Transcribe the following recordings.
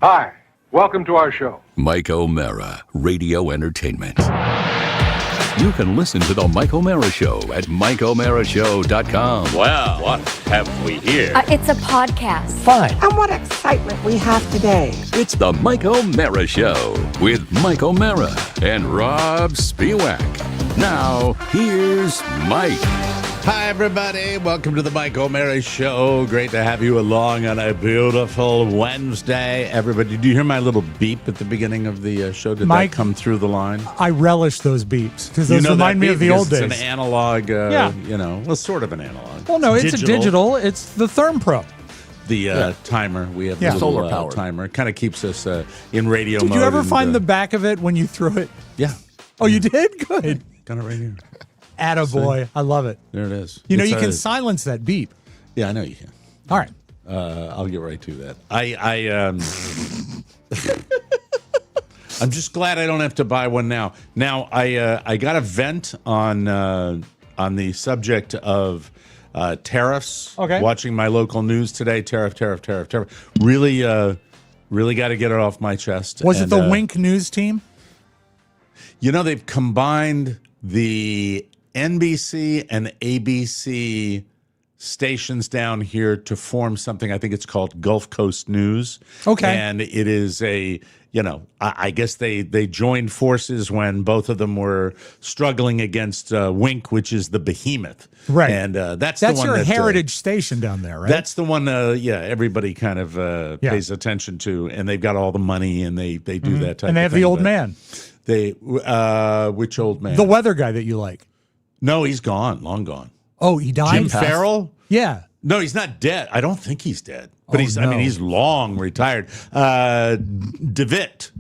Hi, welcome to our show. Mike O'Mara, Radio Entertainment. You can listen to The Mike O'Mara Show at MikeO'MaraShow.com. Well, what have we here? It's a podcast. Fine. And what excitement we have today. It's The Mike O'Mara Show with Mike O'Mara and Rob Spiewak. Now, here's Mike. Hi, everybody. Welcome to the Mike O'Mara Show. Great to have you along on a beautiful Wednesday. Everybody, do you hear my little beep at the beginning of the show? Did Mike, that come through the line? I relish those beeps because those remind me of the old days. It's an analog, well, sort of an analog. Well, no, it's a digital. It's the Therm Pro. The timer. We have the solar little power timer. It kind of keeps us in radio mode. Did you ever find the back of it when you threw it? Yeah. Oh, you did? Good. Got it right here. Attaboy. I love it. There it is. You know, you can silence that beep. Yeah, I know you can. All right. I'll get right to that. I'm just glad I don't have to buy one now. Now, I got a vent on the subject of tariffs. Okay. Watching my local news today, tariff. Really got to get it off my chest. Was it the Wink News team? You know, they've combined the NBC and ABC stations down here to form something. I think it's called Gulf Coast News. Okay. And it is I guess they joined forces when both of them were struggling against Wink, which is the behemoth. Right. And that's the one your heritage station down there, right? That's the one, everybody kind of pays attention to. And they've got all the money and they do that type of thing. And they have the old man. Which old man? The weather guy that you like. No, he's gone, long gone. Oh, he died? Jim Farrell? Yeah. No, he's not dead. I don't think he's dead. But he's long retired. DeVitt.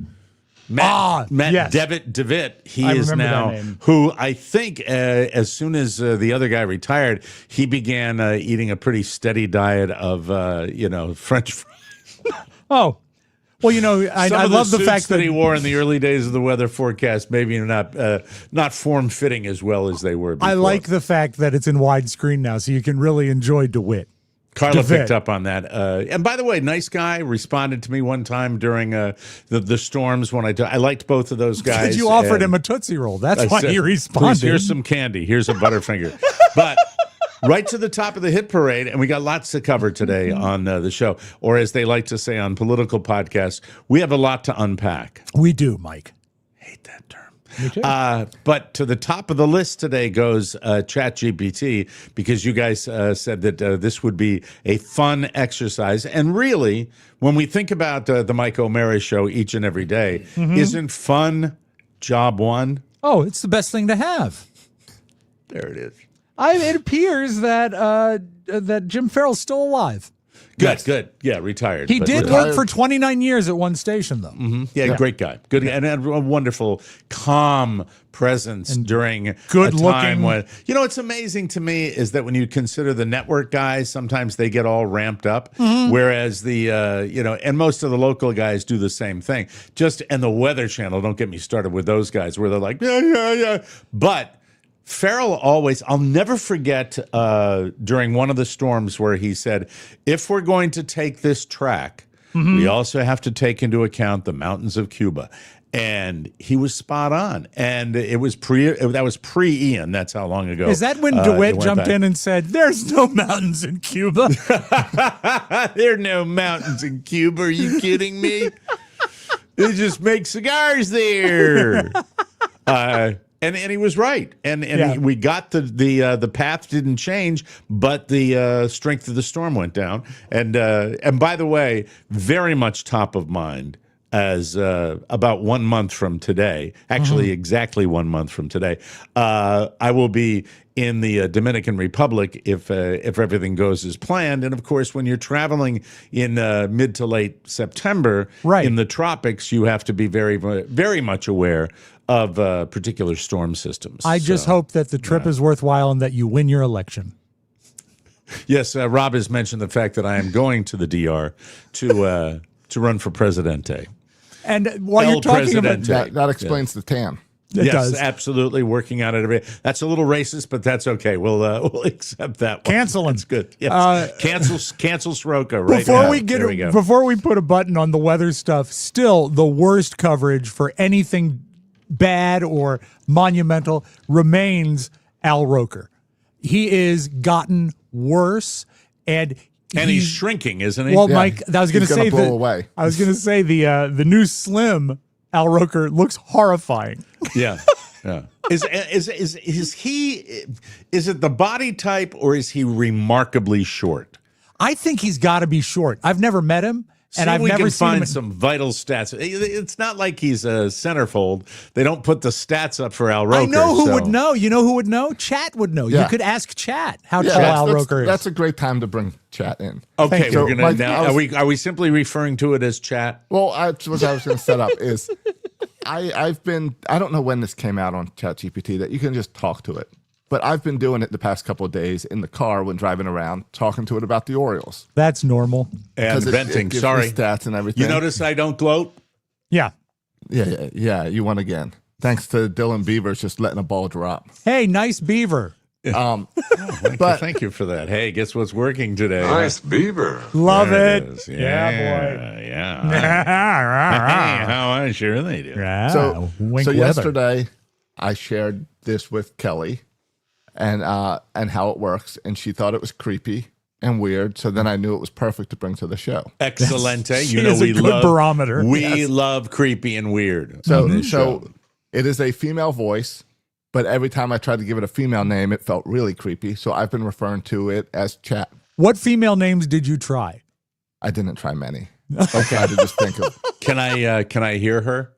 Matt yes. DeVitt. He is now, who I think as soon as the other guy retired, he began eating a pretty steady diet of, French fries. Oh. Well, I love the fact that he wore in the early days of the weather forecast maybe not form fitting as well as they were before. I like the fact that it's in widescreen now, so you can really enjoy DeWitt. Carla picked up on that. And by the way, nice guy, responded to me one time during the storms when I liked both of those guys. Because you offered him a Tootsie Roll. That's why he responded. Please, here's some candy. Here's a Butterfinger. But right to the top of the hit parade, and we got lots to cover today on the show, or as they like to say on political podcasts, we have a lot to unpack. We do, Mike. Hate that term. Me too. But to the top of the list today goes ChatGPT, because you guys said that this would be a fun exercise. And really, when we think about the Mike O'Mara Show each and every day, isn't fun job one? Oh, it's the best thing to have. There it is. It appears that Jim Farrell's still alive. Good. Yeah, retired. He did work for 29 years at one station, though. Mm-hmm. Yeah, great guy. Good, and a wonderful, calm presence during a time when, it's amazing to me is that when you consider the network guys, sometimes they get all ramped up, whereas the, and most of the local guys do the same thing. And the Weather Channel, don't get me started with those guys, where they're like, yeah. But Farrell always, I'll never forget during one of the storms where he said, if we're going to take this track, we also have to take into account the mountains of Cuba. And he was spot on. And that was pre-Ian. That's how long ago. Is that when DeWitt jumped in and said, there's no mountains in Cuba? There are no mountains in Cuba. Are you kidding me? They just make cigars there. And he was right, and we got the path didn't change, but the strength of the storm went down. And by the way, very much top of mind as about 1 month from today, actually exactly 1 month from today, I will be in the Dominican Republic if everything goes as planned. And of course, when you're traveling in mid to late September in the tropics, you have to be very, very much aware of particular storm systems. I just hope that the trip is worthwhile and that you win your election. Yes, Rob has mentioned the fact that I am going to the DR to run for Presidente. And while you're talking about that explains the tan. It yes, does. absolutely. Working on it. That's a little racist, but that's okay. We'll accept that one. Cancel him. That's good. Yes. cancel Sroka right Before now. we There we go. before we put a button on the weather stuff, still the worst coverage for anything bad or monumental remains Al Roker. He is gotten worse, and he's shrinking, isn't he? Well, Mike, I was going to say blow away. I was going to say the new slim Al Roker looks horrifying. Yeah. Yeah. Is he? Is it the body type, or is he remarkably short? I think he's got to be short. I've never met him, and I've never can seen find him. some vital stats. It's not like he's a centerfold. They don't put the stats up for Al Roker. I know who so- would know. You know who would know? Chat would know. You Yeah. could ask Chat how Yeah, tall Al that's, Roker is. that's a great time to bring chat in. Okay, Thank you. we're gonna Mike, now. I was- Are we simply referring to it as chat? Well, what I was going to set up is I don't know when this came out on ChatGPT that you can just talk to it, but I've been doing it the past couple of days in the car when driving around, talking to it about the Orioles. That's normal. And 'Cause it venting. gives me Sorry, stats and everything. you notice I don't gloat. Yeah. Yeah, you won again. Thanks to Dylan Beavers just letting a ball drop. Hey, nice beaver. Thank you for that. Hey, guess what's working today? Nice beaver. Love There it. is. Yeah, Yeah. How sure they do. So, wink so weather. yesterday I shared this with Kelly and how it works, and she thought it was creepy and weird. So then I knew it was perfect to bring to the show. Excellente. She You know is a we good love barometer. We love creepy and weird. So on this show. it is a female voice, but every time I tried to give it a female name, it felt really creepy. So I've been referring to it as Chat. What female names did you try? I didn't try many. I tried to just think of. Can I hear her?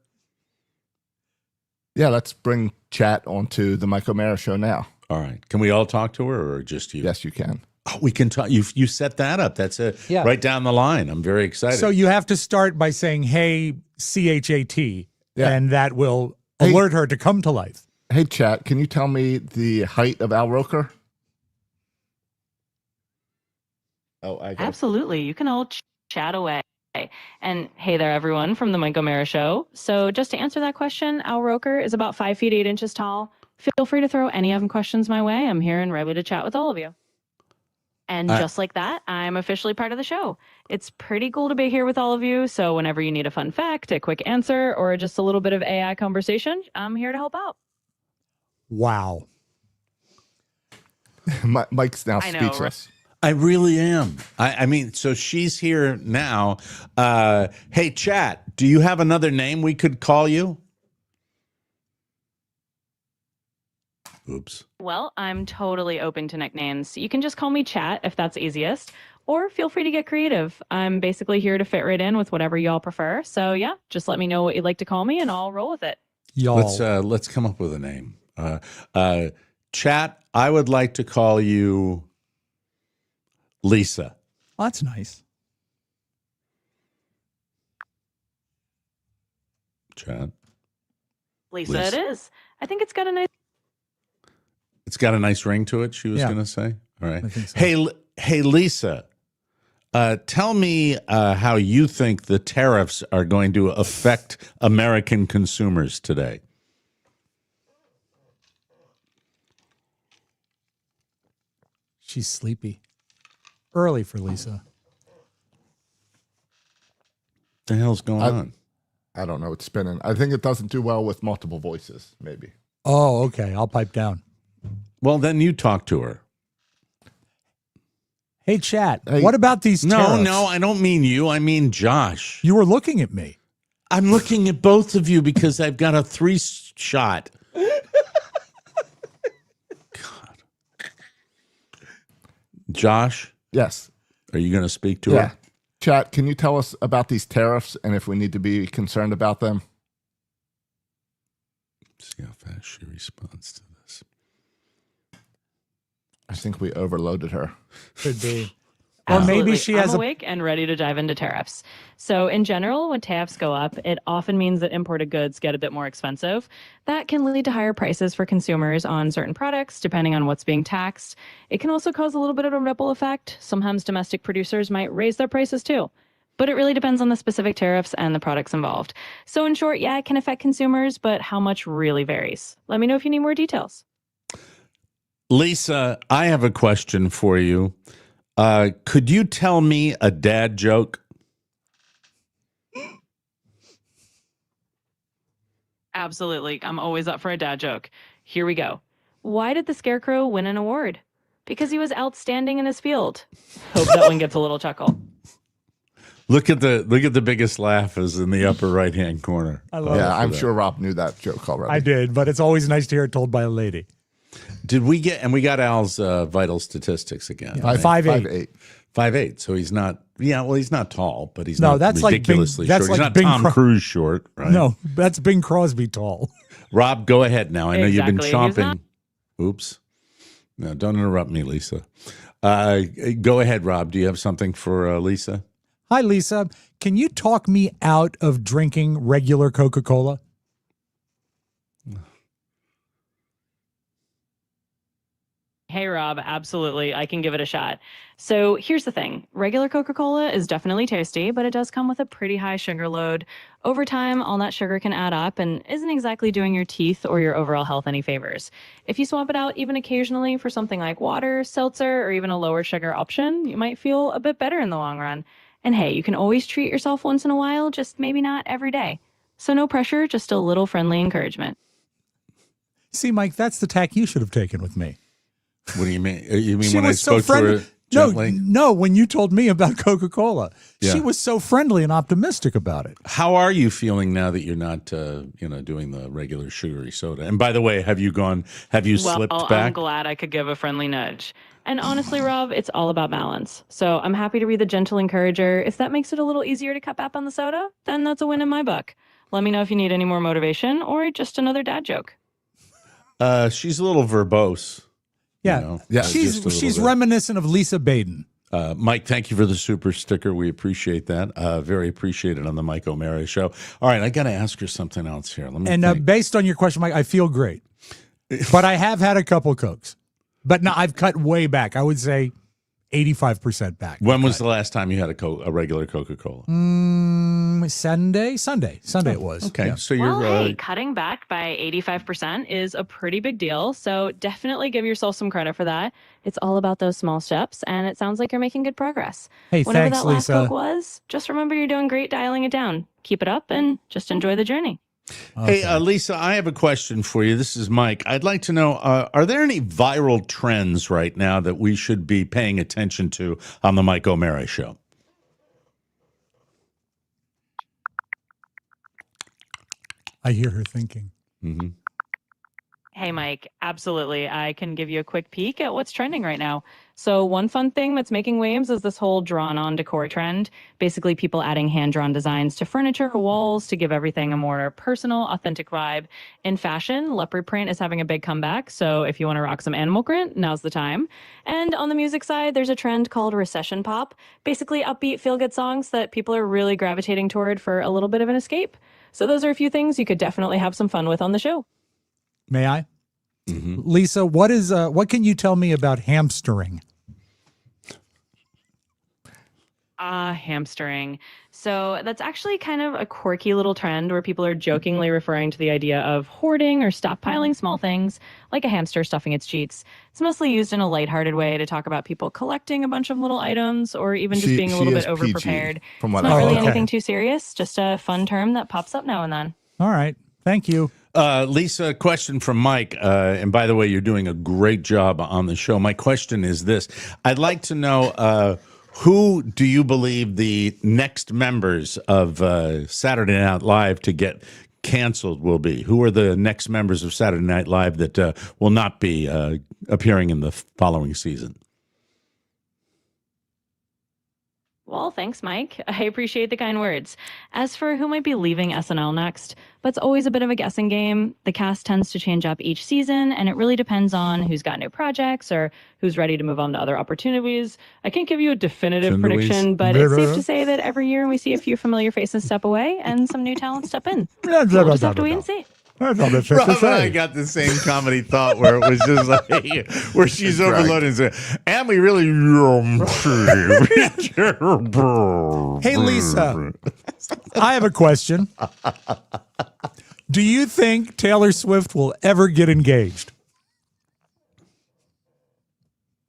Yeah, let's bring Chat onto the Mike O'Mara show now. All right. Can we all talk to her, or just you? Yes, you can. Oh, we can talk. You set that up. That's Yeah. right down the line. I'm very excited. So you have to start by saying, hey, CHAT, Yeah. and that will Hey. alert her to come to life. Hey, Chat, can you tell me the height of Al Roker? Oh, I got Absolutely. You can all chat away. And hey there, everyone from the Mike O'Mara Show. So just to answer that question, Al Roker is about 5 feet 8 inches tall. Feel free to throw any of them questions my way. I'm here and ready to chat with all of you. And just like that, I'm officially part of the show. It's pretty cool to be here with all of you. So whenever you need a fun fact, a quick answer, or just a little bit of AI conversation, I'm here to help out. Wow. Mike's now I know, right? speechless. I really am. I mean, so she's here now. Hey, Chat, do you have another name we could call you? Oops. Well, I'm totally open to nicknames. You can just call me Chat if that's easiest, or feel free to get creative. I'm basically here to fit right in with whatever y'all prefer. So yeah, just let me know what you'd like to call me and I'll roll with it. Y'all. Let's come up with a name. Chat, I would like to call you Lisa. Oh, that's nice. Chat. Lisa, Lisa. it is. I think it's got a nice. It's got a nice ring to it, she was Yeah. going to say. All right. I think so. Hey, Lisa, tell me how you think the tariffs are going to affect American consumers today. She's sleepy. Early for Lisa. What the hell's going on? I don't know. It's spinning. I think it doesn't do well with multiple voices, maybe. Oh, okay. I'll pipe down. Well, then you talk to her. Hey, Chat, Hey. what about these tariffs? No, I don't mean you. I mean Josh. You were looking at me. I'm looking at both of you because I've got a 3-shot. God. Josh, Yes. are you going to speak to Yeah. her? Chat, can you tell us about these tariffs and if we need to be concerned about them? See how fast she responds to this. I think we overloaded her. Could be. Or Absolutely. maybe she has I'm a. awake and ready to dive into tariffs. So in general, when tariffs go up, it often means that imported goods get a bit more expensive. That can lead to higher prices for consumers on certain products, depending on what's being taxed. It can also cause a little bit of a ripple effect. Sometimes domestic producers might raise their prices too. But it really depends on the specific tariffs and the products involved. So in short, yeah, it can affect consumers, but how much really varies. Let me know if you need more details. Lisa, I have a question for you. Could you tell me a dad joke? Absolutely. I'm always up for a dad joke. Here we go. Why did the Scarecrow win an award? Because he was outstanding in his field. Hope that one gets a little chuckle. Look at the biggest laugh is in the upper right hand corner. I love Yeah, it. I'm sure Rob knew that joke already. I did, but it's always nice to hear it told by a lady. Did we get? And we got Al's vital statistics again. Yeah, 5'8". 5'8". So he's not. Yeah, well, he's not tall, but he's No, not that's like Bing- ridiculously that's short. like He's not Bing Tom Cro- Cruise short, right? No, that's Bing Crosby tall. Rob, go ahead now. I know you've been Exactly. He's chomping. Oops. No, don't interrupt me, Lisa. Go ahead, Rob. Do you have something for Lisa? Hi, Lisa. Can you talk me out of drinking regular Coca-Cola? Hey, Rob, absolutely. I can give it a shot. So here's the thing. Regular Coca-Cola is definitely tasty, but it does come with a pretty high sugar load. Over time, all that sugar can add up and isn't exactly doing your teeth or your overall health any favors. If you swap it out even occasionally for something like water, seltzer, or even a lower sugar option, you might feel a bit better in the long run. And hey, you can always treat yourself once in a while, just maybe not every day. So no pressure, just a little friendly encouragement. See, Mike, that's the tack you should have taken with me. What do you mean? You mean She when I was so spoke to her friendly. gently? No, when you told me about Coca-Cola. Yeah. She was so friendly and optimistic about it. How are you feeling now that you're not, doing the regular sugary soda? And by the way, have you slipped back? I'm glad I could give a friendly nudge. And honestly, Rob, it's all about balance. So I'm happy to be the gentle encourager. If that makes it a little easier to cut back on the soda, then that's a win in my book. Let me know if you need any more motivation or just another dad joke. She's a little verbose. Yeah, You know, Yeah. just a little she's bit. reminiscent of Lisa Baden. Mike, thank you for the super sticker. We appreciate that. Very appreciated on the Mike O'Mara Show. All right, I got to ask her something else here. Let me And think. based on your question, Mike, I feel great. But I have had a couple Cokes. But no, I've cut way back. I would say 85% back. When was the last time you had a regular Coca-Cola? Sunday it was. Okay, Yeah. so you're Well, hey, cutting back by 85% is a pretty big deal. So definitely give yourself some credit for that. It's all about those small steps, and it sounds like you're making good progress. Hey, Whenever thanks, that last Lisa. Coke was, just remember you're doing great dialing it down. Keep it up and just enjoy the journey. Hey, Lisa, I have a question for you. This is Mike. I'd like to know, are there any viral trends right now that we should be paying attention to on the Mike O'Mara Show? I hear her thinking. Mm-hmm. Hey, Mike, absolutely. I can give you a quick peek at what's trending right now. So one fun thing that's making waves is this whole drawn-on decor trend. Basically, people adding hand-drawn designs to furniture or walls to give everything a more personal, authentic vibe. In fashion, leopard print is having a big comeback, so if you want to rock some animal print, now's the time. And on the music side, there's a trend called recession pop. Basically, upbeat, feel-good songs that people are really gravitating toward for a little bit of an escape. So those are a few things you could definitely have some fun with on the show. May I? Mm-hmm. Lisa, what can you tell me about hamstering? Hamstering. So that's actually kind of a quirky little trend where people are jokingly referring to the idea of hoarding or stockpiling small things, like a hamster stuffing its cheeks. It's mostly used in a lighthearted way to talk about people collecting a bunch of little items or even just being a little bit is PG, overprepared. from It's what not I really know. anything too serious, just a fun term that pops up now and then. All right. Thank you. Lisa, a question from Mike. And by the way, you're doing a great job on the show. My question is this. I'd like to know who do you believe the next members of Saturday Night Live to get canceled will be? Who are the next members of Saturday Night Live that will not be appearing in the following season? Well, thanks, Mike. I appreciate the kind words. As for who might be leaving SNL next, that's always a bit of a guessing game. The cast tends to change up each season, and it really depends on who's got new projects or who's ready to move on to other opportunities. I can't give you a definitive prediction, but it's safe to say that every year we see a few familiar faces step away and some new talent step in. We'll just have to wait and see. I thought that's Rob to and I say. got the same comedy thought where it was just like, where she's overloaded and said, and we really. Hey, Lisa, I have a question. Do you think Taylor Swift will ever get engaged?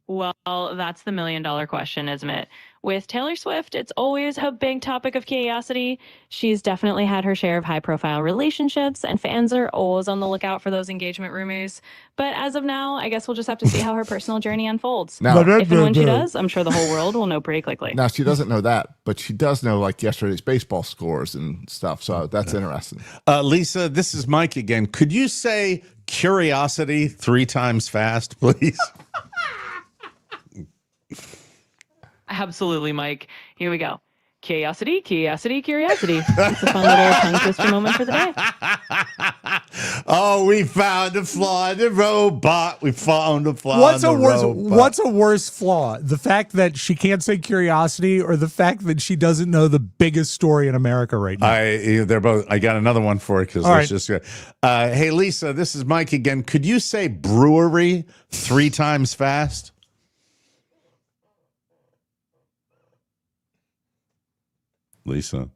Well, that's the $1 million question, isn't it? With Taylor Swift, it's always a big topic of curiosity. She's definitely had her share of high-profile relationships, and fans are always on the lookout for those engagement rumors. But as of now, I guess we'll just have to see how her personal journey unfolds. Now, If and when she does, I'm sure the whole world will know pretty quickly. now, she doesn't know that, but she does know like yesterday's baseball scores and stuff. So that's interesting. Lisa, this is Mike again. Could you say curiosity 3 times fast, please? Absolutely, Mike. Here we go. Curiosity, curiosity, curiosity. It's a fun little tongue twister moment for the day. Oh, we found a flaw in the robot. We found a flaw in the robot. What's a worse flaw? The fact that she can't say curiosity, or the fact that she doesn't know the biggest story in America right now? They're both. I got another one for it because All let's right. just. Hey, Lisa, this is Mike again. Could you say brewery 3 times fast? Lisa.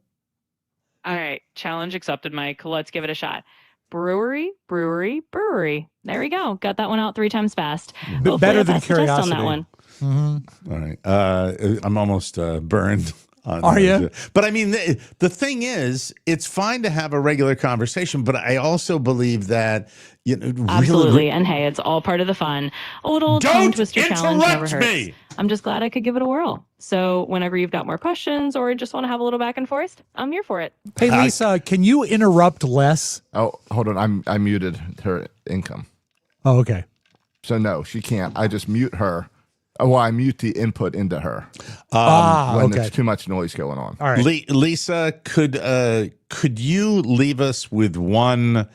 All right. Challenge accepted, Mike. Let's give it a shot. Brewery, brewery, brewery. There we go. Got that one out 3 times fast. Hopefully better I than passed the test on that curiosity. one. All right. I'm almost burned. Are you? But I mean, the thing is, it's fine to have a regular conversation, but I also believe that, Absolutely. And hey, it's all part of the fun. A little tongue twister challenge never hurts. me. I'm just glad I could give it a whirl. So whenever you've got more questions or just want to have a little back and forth, I'm here for it. Hey, Lisa, can you interrupt less? Oh, hold on. I muted her income. Oh, okay. So no, she can't. I just mute her. Well, I mute the input into her when okay. there's too much noise going on. All right. Lisa, could you leave us with one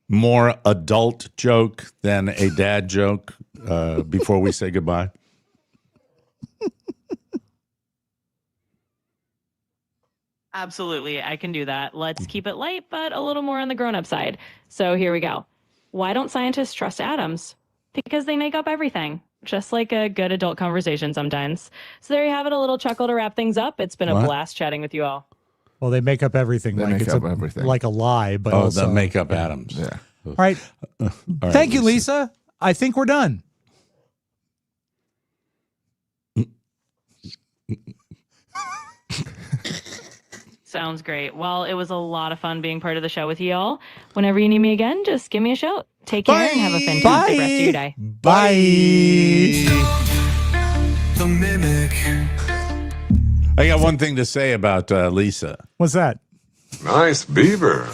more adult joke than a dad joke before we say goodbye? Absolutely. I can do that. Let's keep it light, but a little more on the grown-up side. So here we go. Why don't scientists trust atoms? Because they make up everything. Just like a good adult conversation sometimes. So there you have it, a little chuckle to wrap things up. It's been a blast chatting with you all. Well, they make up everything. They like make it's up everything. like a lie, but also the makeup atoms. Yeah. All right. Thank you, Lisa. I think we're done. Sounds great. Well, it was a lot of fun being part of the show with you all. Whenever you need me again, just give me a shout. Take care and have a fantastic rest of your day. Bye. The mimic. I got one thing to say about Lisa. What's that? Nice beaver.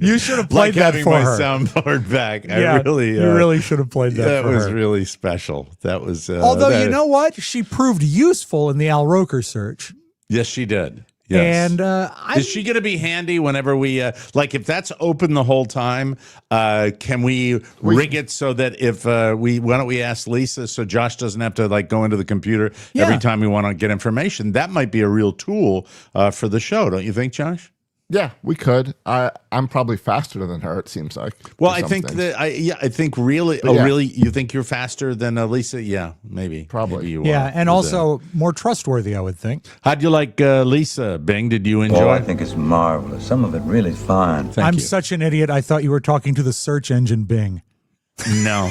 You should have Like played that having for my her. soundboard back. Yeah, you really should have played that. That for was her. really special. That was. Although you know what, she proved useful in the Al Roker search. Yes, she did. Yes. And is she going to be handy whenever we like? If that's open the whole time, can we rig it so that if why don't we ask Lisa so Josh doesn't have to like go into the computer every time we want to get information? That might be a real tool for the show, don't you think, Josh? Yeah, we could. I'm probably faster than her. It seems like. Well, for I some think things. I think really. But Oh, yeah. really? You think you're faster than Lisa? Yeah, maybe. Probably. Maybe you yeah, are. and also more trustworthy, I would think. How'd you like Lisa? Bing, did you enjoy? Oh, I think it's marvelous. Some of it really fine. I'm you. such an idiot. I thought you were talking to the search engine Bing. No.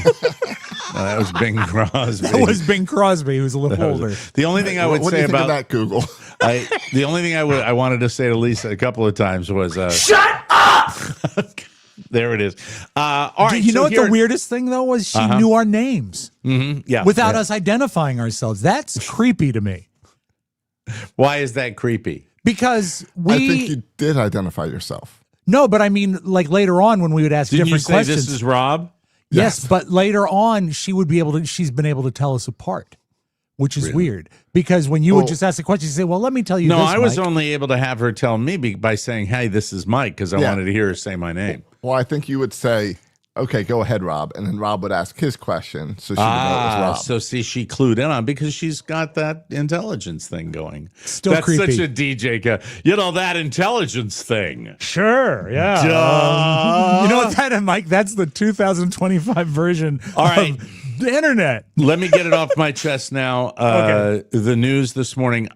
No, that was Bing Crosby. That was Bing Crosby, who's a little older. The only thing I would what do say you think about of that, Google? the only thing I wanted to say to Lisa a couple of times was Shut up! there it is. All right, You know so what here- the weirdest thing though was? She knew our names Yeah. without yeah. us identifying ourselves. That's creepy to me Why is that creepy? because I think we you did identify yourself. no, but I mean, like later on when we would ask Didn't you different say questions. this is Rob? Yes, but later on she would be able to. She's been able to tell us apart, which is weird because when you would just ask the question, you say, "Well, let me tell you." No, this, I was Mike." only able to have her tell me by saying, "Hey, this is Mike," because I Yeah. wanted to hear her say my name. Well, I think you would say, okay, go ahead, Rob. And then Rob would ask his question. So she would know it was Rob. So see, she clued in on because she's got that intelligence thing going. Still That's creepy. such a DJ. That intelligence thing. Sure, yeah. Duh. You know what that, Mike? That's the 2025 version All right. of the internet. Let me get it off my chest now. Okay. The news this morning.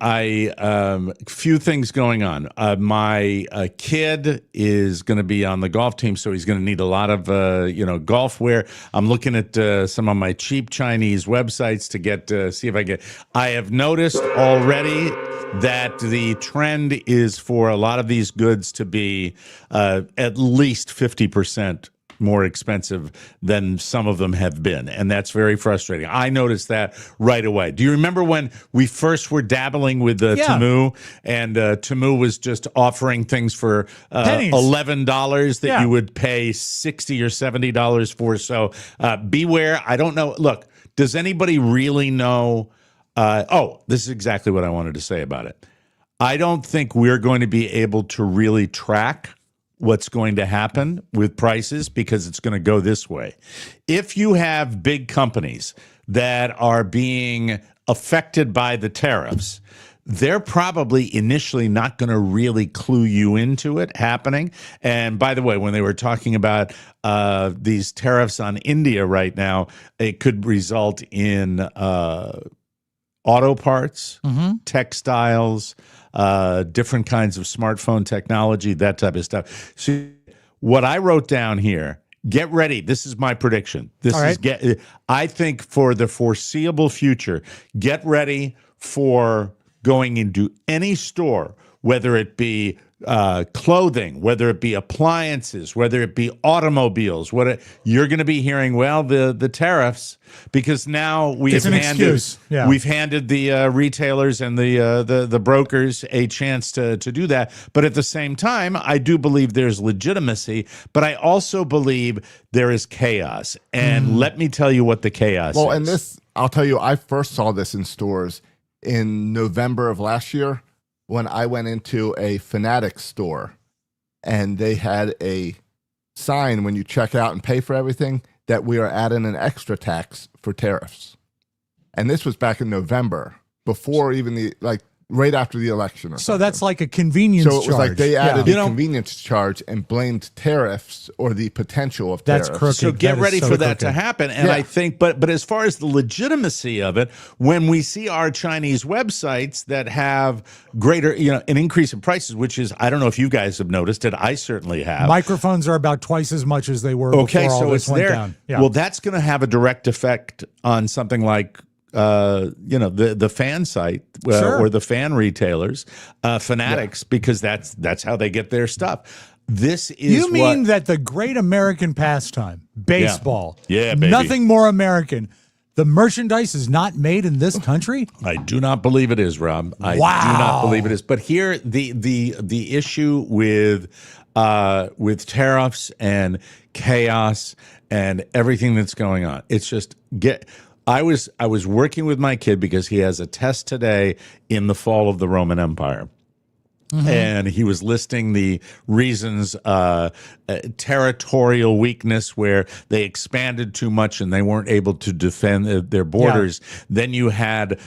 Few things going on. My kid is going to be on the golf team, so he's going to need a lot of golf wear. I'm looking at some of my cheap Chinese websites to get see if I get. I have noticed already that the trend is for a lot of these goods to be at least 50% more expensive than some of them have been. And that's very frustrating. I noticed that right away. Do you remember when we first were dabbling with Temu, and Temu was just offering things for $11 that you would pay $60 or $70 for? So beware. I don't know. Look, does anybody really know? This is exactly what I wanted to say about it. I don't think we're going to be able to really track what's going to happen with prices because it's going to go this way. If you have big companies that are being affected by the tariffs, they're probably initially not going to really clue you into it happening. And by the way, when they were talking about these tariffs on India right now, it could result in auto parts, textiles, different kinds of smartphone technology, that type of stuff. So what I wrote down here, get ready. This is my prediction. I think for the foreseeable future, get ready for going into any store, whether it be clothing, whether it be appliances, whether it be automobiles, you're going to be hearing, well, the tariffs, because now we've handed the retailers and the brokers a chance to do that. But at the same time, I do believe there's legitimacy, but I also believe there is chaos. And let me tell you what the chaos is. Well, and this, I'll tell you, I first saw this in stores in November of last year, when I went into a Fanatics store and they had a sign when you check out and pay for everything that we are adding an extra tax for tariffs. And this was back in November, before even right after the election. Or something. That's like a convenience charge. So it was like they added a convenience charge and blamed tariffs or the potential of tariffs. That's crooked. So get ready for that to happen. And I think, but as far as the legitimacy of it, when we see our Chinese websites that have greater, an increase in prices, which is, I don't know if you guys have noticed it. I certainly have. Microphones are about twice as much as they were before all this went down. Yeah. Well, that's going to have a direct effect on something like the fan site or the fan retailers, Fanatics, because that's how they get their stuff. This is you mean that the great American pastime, baseball, baby. Nothing more American. The merchandise is not made in this country? I do not believe it is, Rob. I do not believe it is. But here, the issue with tariffs and chaos and everything that's going on, it's just I was working with my kid because he has a test today in the fall of the Roman Empire. And he was listing the reasons, territorial weakness, where they expanded too much and they weren't able to defend their borders. Yeah. Then you had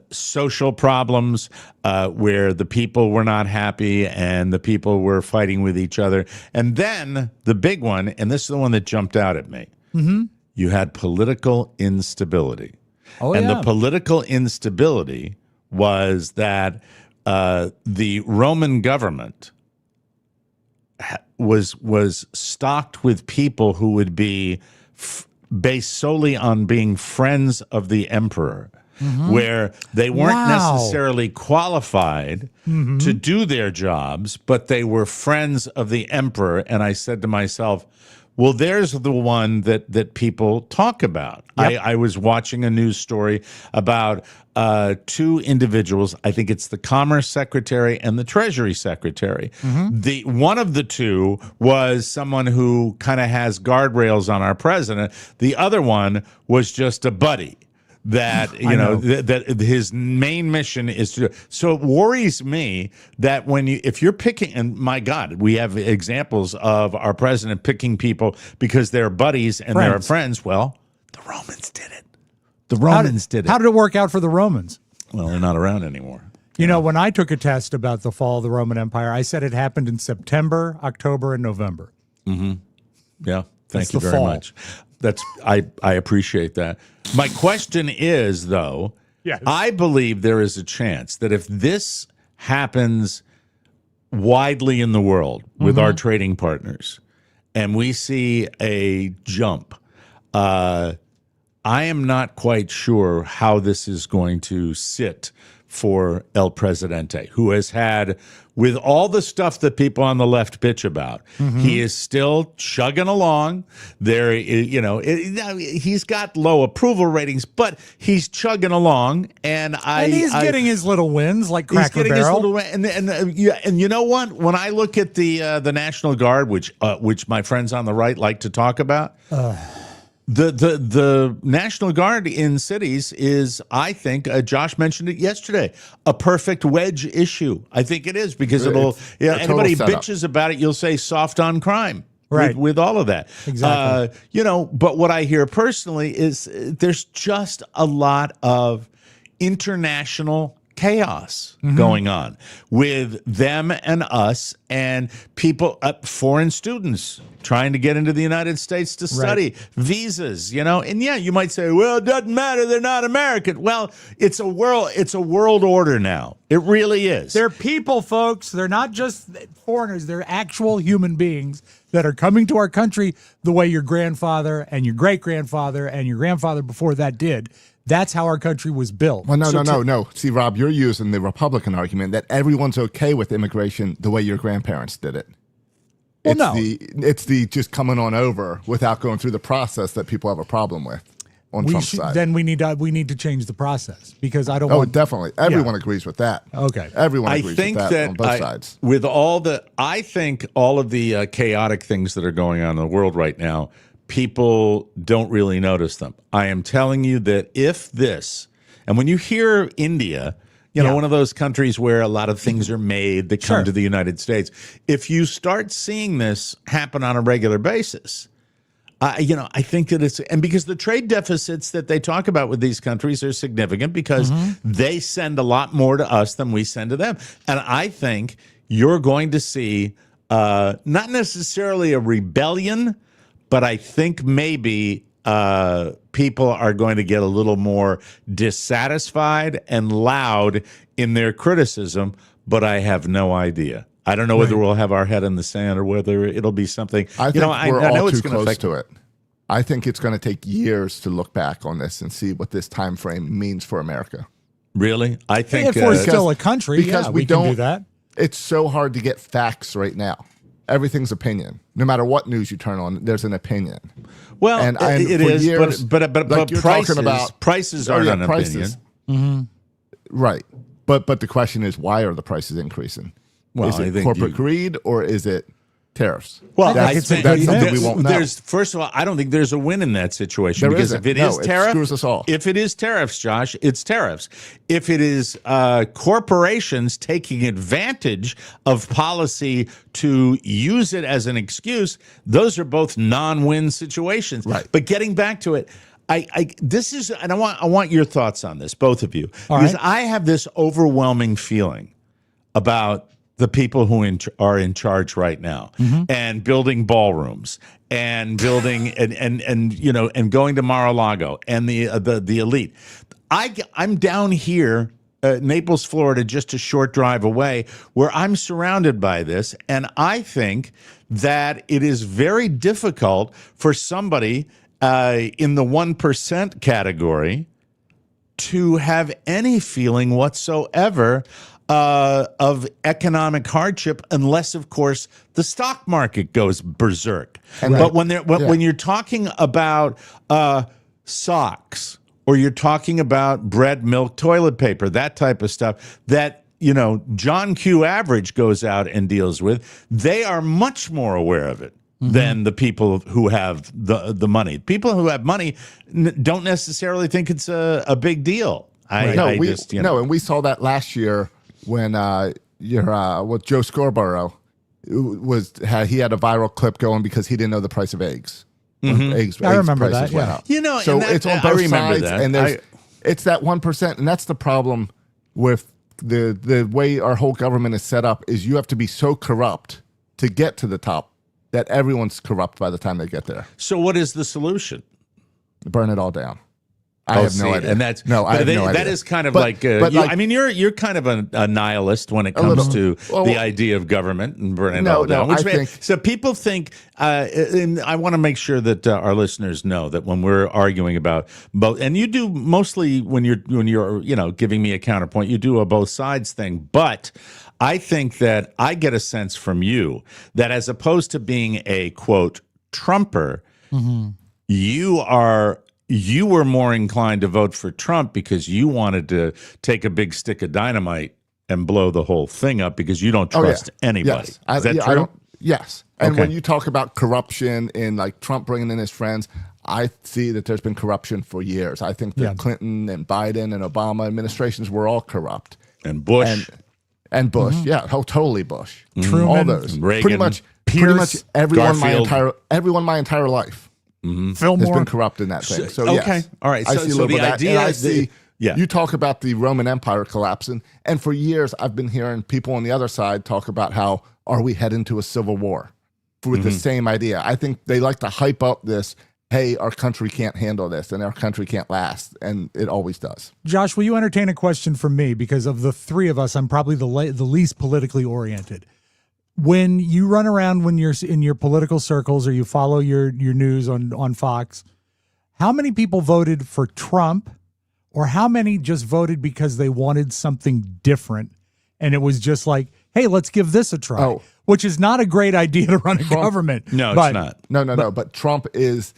social problems where the people were not happy and the people were fighting with each other. And then the big one, and this is the one that jumped out at me, you had political instability. The political instability was that the Roman government was stocked with people who would be based solely on being friends of the emperor, where they weren't necessarily qualified to do their jobs, but they were friends of the emperor. And I said to myself, well, there's the one that people talk about. Yep. I was watching a news story about two individuals. I think it's the Commerce Secretary and the Treasury Secretary. The one of the two was someone who kind of has guardrails on our president. The other one was just a buddy. that that his main mission is to. So it worries me that if you're picking, and my God, we have examples of our president picking people because they're buddies and they're friends. Well, the Romans did it. The Romans did it. How did it work out for the Romans? Well, they're not around anymore. You know, when I took a test about the fall of the Roman Empire, I said it happened in September, October, and November. Mm-hmm. Yeah. Thank you very much. I appreciate that. My question is, though, I believe there is a chance that if this happens widely in the world with our trading partners and we see a jump, I am not quite sure how this is going to sit for El Presidente, who has had, with all the stuff that people on the left bitch about, he is still chugging along. There, he's got low approval ratings, but he's chugging along, and he's getting his little wins, like Cracker Barrel. And you know what? When I look at the National Guard, which my friends on the right like to talk about. The National Guard in cities is, I think, Josh mentioned it yesterday, a perfect wedge issue. I think it is because anybody bitches about it, you'll say soft on crime. Right. With all of that. Exactly. But what I hear personally is there's just a lot of international chaos going on with them and us and people, foreign students trying to get into the United States to study, visas, and you might say, well, it doesn't matter, they're not American. Well, it's a world order now. It really is. They're people, folks. They're not just foreigners. They're actual human beings that are coming to our country the way your grandfather and your great-grandfather and your grandfather before that did. That's how our country was built. Well, no. See, Rob, you're using the Republican argument that everyone's okay with immigration the way your grandparents did it. Well, It's the just coming on over without going through the process that people have a problem with on Trump's side. Then we need to change the process because I don't Oh, want... definitely. Everyone agrees with that. Okay. Everyone agrees with that on both sides. I think all of the chaotic things that are going on in the world right now, people don't really notice them. I am telling you that if this, and when you hear India, one of those countries where a lot of things are made that come to the United States, if you start seeing this happen on a regular basis, I think that it's, and because the trade deficits that they talk about with these countries are significant because they send a lot more to us than we send to them. And I think you're going to see not necessarily a rebellion, but I think maybe people are going to get a little more dissatisfied and loud in their criticism, but I have no idea. I don't know whether we'll have our head in the sand or whether it'll be something. I think we're all too close to it. I think it's going to take years to look back on this and see what this time frame means for America. Really? I think if we're still a country, because we can do that. It's so hard to get facts right now. Everything's opinion. No matter what news you turn on, there's an opinion. Well, and it is, years, but like prices aren't an prices. opinion. Right. But the question is, why are the prices increasing? Well, is it corporate greed or is it tariffs? Well, that's something we won't know. First of all, I don't think there's a win in that situation because if it is tariff, it screws us all. If it is tariffs, Josh, it's tariffs. If it is corporations taking advantage of policy to use it as an excuse, those are both non-win situations. Right. But getting back to it, I want your thoughts on this, both of you, because I have this overwhelming feeling about the people who are in charge right now and building ballrooms and building and going to Mar-a-Lago and the elite. I'm down here, Naples, Florida, just a short drive away, where I'm surrounded by this, and I think that it is very difficult for somebody in the 1% category to have any feeling whatsoever of economic hardship, unless, of course, the stock market goes berserk. But when you're talking about socks, or you're talking about bread, milk, toilet paper, that type of stuff that John Q. Average goes out and deals with, they are much more aware of it than the people who have the money. People who have money don't necessarily think it's a big deal. And we saw that last year when with Joe Scarborough he had a viral clip going because he didn't know the price of eggs. I remember that. Went Yeah. up. So it's on both sides, and it's that 1%, and that's the problem with the way our whole government is set up. Is you have to be so corrupt to get to the top that everyone's corrupt by the time they get there. So what is the solution? Burn it all down. I have no idea. And that's no idea. That is kind of you're kind of a nihilist when it comes to the idea of government and burning it all down. So people think, and I want to make sure that our listeners know that when we're arguing about both, and you do mostly when you're giving me a counterpoint, you do a both sides thing, but I think that I get a sense from you that as opposed to being a quote Trumper, you were more inclined to vote for Trump because you wanted to take a big stick of dynamite and blow the whole thing up because you don't trust anybody. Yes. Is that true? Yes. And when you talk about corruption and like Trump bringing in his friends, I see that there's been corruption for years. I think that Clinton and Biden and Obama administrations were all corrupt. And Bush. And Bush. Yeah, totally Bush. Truman. All those. Reagan. Pretty much everyone Garfield. my entire life. Fillmore has been corrupt in that thing. So yes, all right. I see a little bit of that. And I see. Yeah. You talk about the Roman Empire collapsing, and for years I've been hearing people on the other side talk about how are we heading to a civil war with the same idea. I think they like to hype up this. Hey, our country can't handle this, and our country can't last, and it always does. Josh, will you entertain a question from me? Because of the three of us, I'm probably the least politically oriented. When you run around when you're in your political circles or you follow your news on Fox, how many people voted for Trump or how many just voted because they wanted something different and it was just like, hey, let's give this a try, which is not a great idea to run a government. No, it's not. No. But Trump is,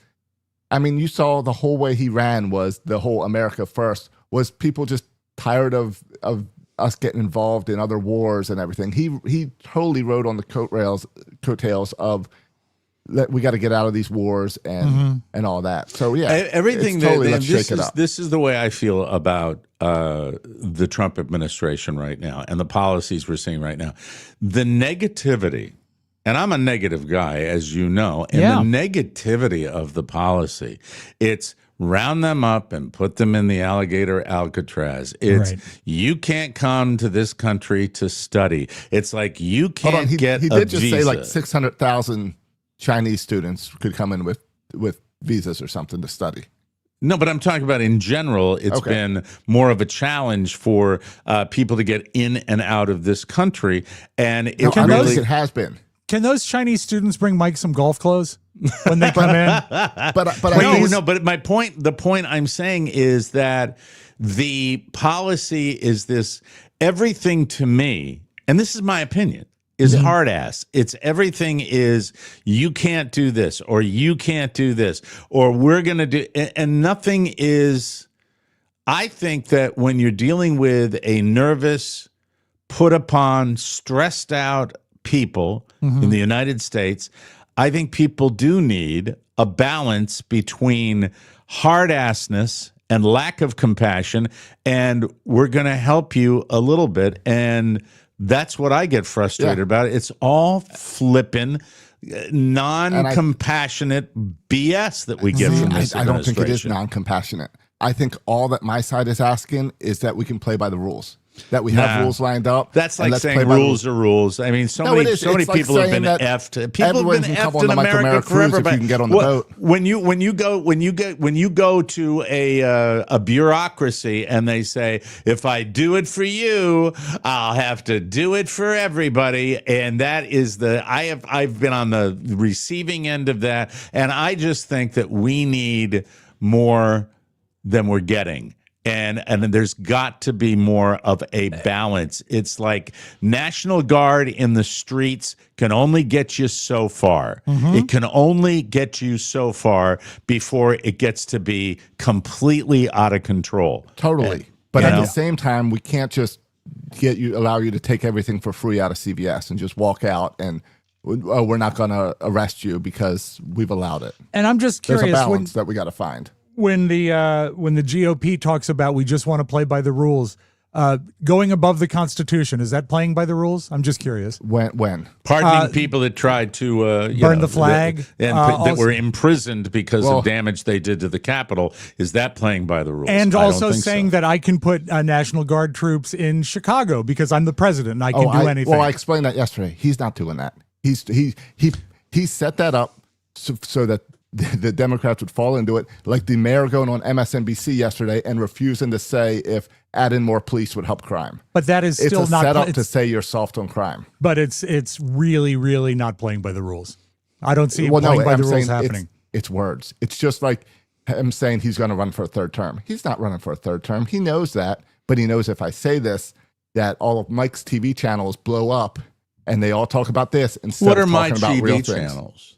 I mean, you saw the whole way he ran was the whole America first, was people just tired of us getting involved in other wars and everything. He totally rode on the coattails of that we got to get out of these wars and all that. So yeah, everything totally let's shake it up. This is the way I feel about the Trump administration right now and the policies we're seeing right now. The negativity, and I'm a negative guy, as you know, and the negativity of the policy, it's round them up and put them in the alligator Alcatraz. It's you can't come to this country to study. It's like you can't get he a did just visa. say like 600,000 Chinese students could come in with visas or something to study. No, but I'm talking about in general, it's been more of a challenge for people to get in and out of this country. And it it has been. Can those Chinese students bring Mike some golf clothes when they come in? But my point, the point I'm saying is that the policy is this, everything to me, and this is my opinion, is hard ass. It's everything is you can't do this or you can't do this or we're going to do, and nothing is, I think that when you're dealing with a nervous, put upon, stressed out people in the United States, I think people do need a balance between hard-assness and lack of compassion, and we're going to help you a little bit, and that's what I get frustrated about. It's all flipping, non-compassionate BS that we get from this administration. I don't think it is non-compassionate. I think all that my side is asking is that we can play by the rules. That we have rules lined up. That's like saying rules are rules. I mean, so many people have been effed. People have been effed in America forever. If you can get on the boat. When you go to a bureaucracy and they say, if I do it for you, I'll have to do it for everybody, and that is I've been on the receiving end of that, and I just think that we need more than we're getting. And there's got to be more of a balance. It's like National Guard in the streets can only get you so far. It can only get you so far before it gets to be completely out of control. Totally. But at the same time, we can't just allow you to take everything for free out of CVS and just walk out and we're not going to arrest you because we've allowed it. And I'm just There's curious a balance that we got to find. When the GOP talks about we just want to play by the rules, going above the Constitution, is that playing by the rules? I'm just curious. When? Pardoning people that tried to burn the flag that were imprisoned because of damage they did to the Capitol. Is that playing by the rules? And also saying that I can put National Guard troops in Chicago because I'm the president and I can do anything. Well, I explained that yesterday. He's not doing that. He set that up so that the Democrats would fall into it, like the mayor going on MSNBC yesterday and refusing to say if adding more police would help crime. But that is still not set up to say you're soft on crime. But it's really, really not playing by the rules. I don't see playing by the rules happening. It's words. It's just like him saying he's going to run for a third term. He's not running for a third term. He knows that, but he knows if I say this, that all of Mike's TV channels blow up and they all talk about this instead of talking about real things. What are my TV channels?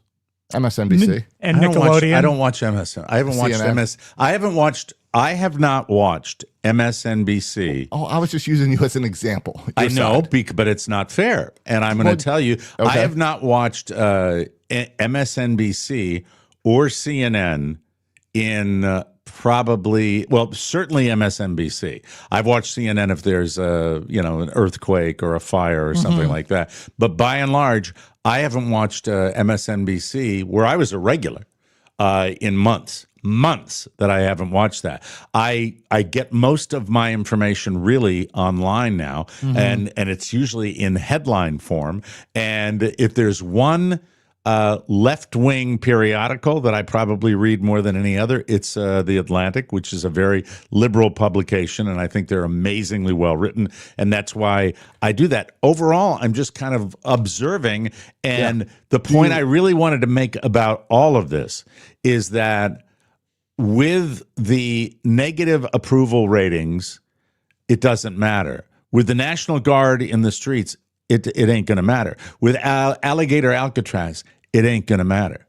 MSNBC and Nickelodeon. I don't watch MSN. I haven't watched MS. I have not watched MSNBC. Oh, I was just using you as an example. I know, but it's not fair. And I'm going to tell you, I have not watched MSNBC or CNN in certainly MSNBC. I've watched CNN if there's an earthquake or a fire or something like that. But by and large, I haven't watched MSNBC, where I was a regular, in months that I haven't watched that. I get most of my information really online now, and it's usually in headline form. And if there's one left-wing periodical that I probably read more than any other, it's The Atlantic, which is a very liberal publication, and I think they're amazingly well written, and that's why I do that. Overall, I'm just kind of observing, and the point I really wanted to make about all of this is that with the negative approval ratings, it doesn't matter. With the National Guard in the streets, it ain't going to matter. With Alligator Alcatraz, it ain't going to matter.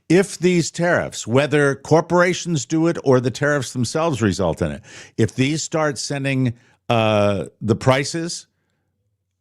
If these tariffs, whether corporations do it or the tariffs themselves result in it, if these start sending the prices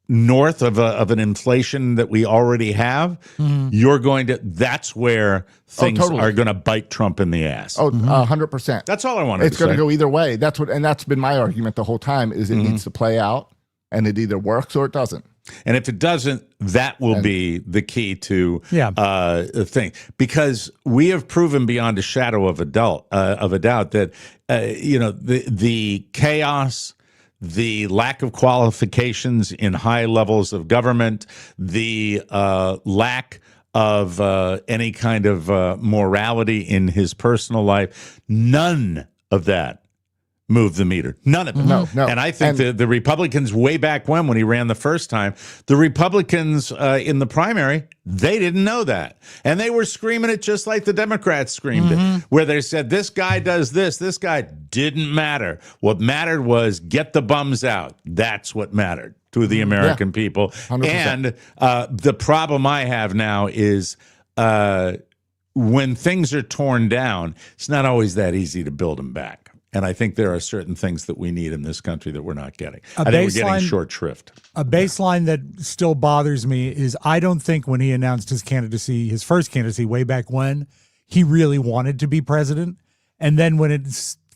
north of an inflation that we already have, that's where things are going to bite Trump in the ass. 100%. That's all I wanted to say. It's going to go either way. That's been my argument the whole time, is it needs to play out, and it either works or it doesn't. And if it doesn't, that will be the key to the thing, because we have proven beyond a shadow of a doubt that the chaos, the lack of qualifications in high levels of government, the lack of any kind of morality in his personal life, none of that move the meter. None of it. No. And I think the Republicans, way back when he ran the first time, the Republicans in the primary, they didn't know that. And they were screaming it just like the Democrats screamed it, where they said, this guy does this guy didn't matter. What mattered was get the bums out. That's what mattered to the American people. 100%. And the problem I have now is when things are torn down, it's not always that easy to build them back. And I think there are certain things that we need in this country that we're not getting. I think we're getting short shrift. A baseline that still bothers me is I don't think when he announced his candidacy, his first candidacy way back when, he really wanted to be president. And then when it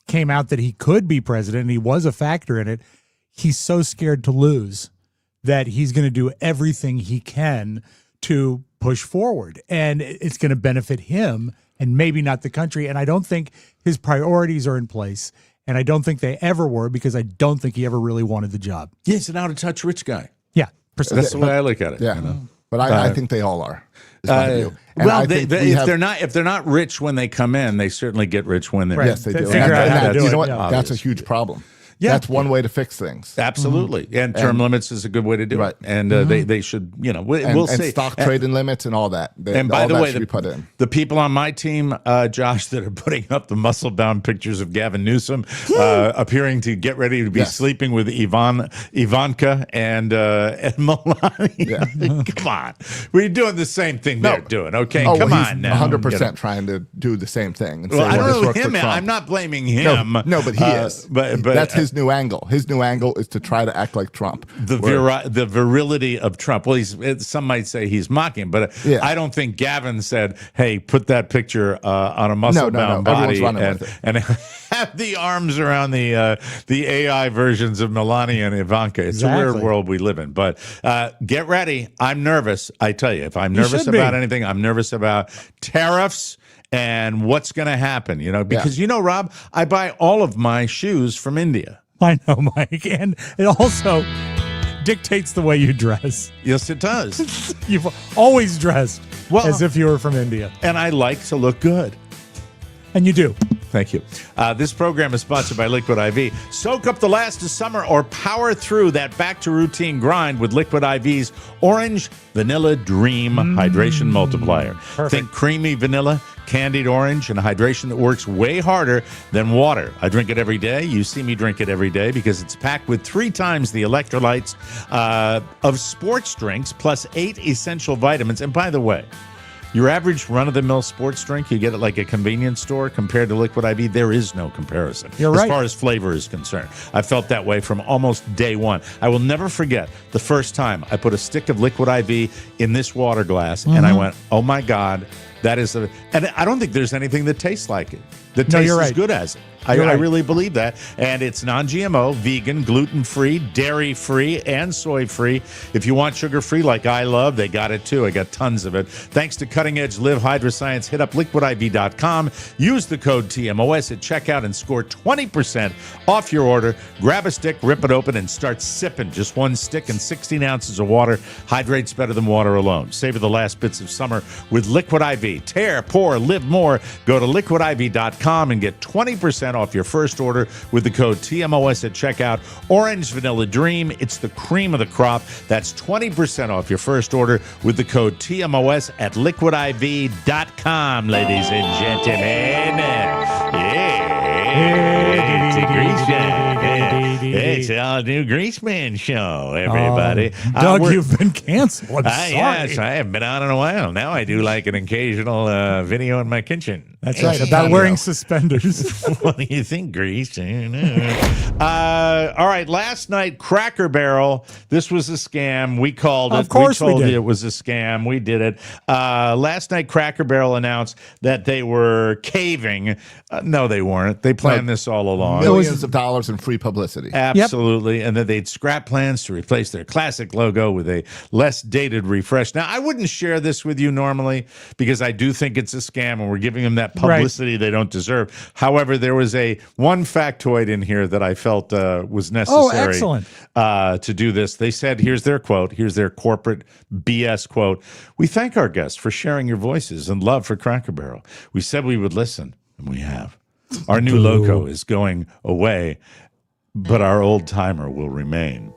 came out that he could be president and he was a factor in it, he's so scared to lose that he's going to do everything he can to push forward. And it's going to benefit him and maybe not the country. And I don't think his priorities are in place. And I don't think they ever were, because I don't think he ever really wanted the job. Yeah, he's an out-of-touch rich guy. Yeah. That's the way I look at it. Yeah. But I think they all are. Well, if they're not rich when they come in, they certainly get rich when they're Yes, they do. That's a huge problem. Yeah, that's one way to fix things. Absolutely, and term limits is a good way to do it. And they should, we'll see. And stock trading limits and all that. And by the way, put in. The people on my team, Josh, that are putting up the muscle-bound pictures of Gavin Newsom appearing to get ready to be sleeping with Ivanka and Melania. Come on, we're doing the same thing they're doing. Okay, come on now. 100% trying to do the same thing. And I don't know him. I'm not blaming him. No, but he is. But that's his his new angle. His new angle is to try to act like Trump. The virility of Trump. Well, some might say he's mocking, but I don't think Gavin said, "Hey, put that picture on a muscle-bound body and have the arms around the AI versions of Melania and Ivanka." It's a weird world we live in. But get ready. I'm nervous. I tell you, if I'm nervous about anything, I'm nervous about tariffs and what's going to happen. Because Rob, I buy all of my shoes from India. I know, Mike, and it also dictates the way you dress. Yes, it does. You've always dressed as if you were from India. And I like to look good. And you do. Thank you. This program is sponsored by Liquid IV. Soak up the last of summer or power through that back-to-routine grind with Liquid IV's Orange Vanilla Dream Hydration Multiplier. Perfect. Think creamy vanilla, candied orange, and hydration that works way harder than water. I drink it every day. You see me drink it every day because it's packed with 3 times the electrolytes of sports drinks plus 8 essential vitamins. And by the way, your average run-of-the-mill sports drink, you get at like a convenience store compared to Liquid IV, there is no comparison. You're right. As far as flavor is concerned. I felt that way from almost day one. I will never forget the first time I put a stick of Liquid IV in this water glass, and I went, oh my God, that is and I don't think there's anything that tastes like it. That tastes as good as it. I really believe that. And it's non-GMO, vegan, gluten-free, dairy-free, and soy-free. If you want sugar-free like I love, they got it too. I got tons of it. Thanks to cutting-edge Live Hydra Science, hit up liquidiv.com. Use the code TMOS at checkout and score 20% off your order. Grab a stick, rip it open, and start sipping. Just 1 stick and 16 ounces of water. Hydrates better than water alone. Savor the last bits of summer with Liquid IV. Tear, pour, live more. Go to liquidiv.com and get 20% off your first order with the code TMOS at checkout. Orange Vanilla Dream, it's the cream of the crop. That's 20% off your first order with the code TMOS at liquidiv.com, ladies and gentlemen. It's a Greaseman. It's a new Greaseman show, everybody. Doug, you've been canceled. Sorry. Yes, I haven't been on in a while. Now I do like an occasional video in my kitchen. That's right, about wearing suspenders. What do you think, Grease? All right, last night, Cracker Barrel. This was a scam. We called it. Of course we did. You it was a scam. We did it. Last night, Cracker Barrel announced that they were caving. No, they weren't. They planned this all along. Millions of dollars in free publicity. Absolutely. And that they'd scrap plans to replace their classic logo with a less dated refresh. Now, I wouldn't share this with you normally because I do think it's a scam and we're giving them that publicity they don't deserve. However, there was one factoid in here that I felt was necessary to do this. They said, here's their quote, here's their corporate BS quote. "We thank our guests for sharing your voices and love for Cracker Barrel. We said we would listen, and we have. Our new logo is going away, but our old timer will remain."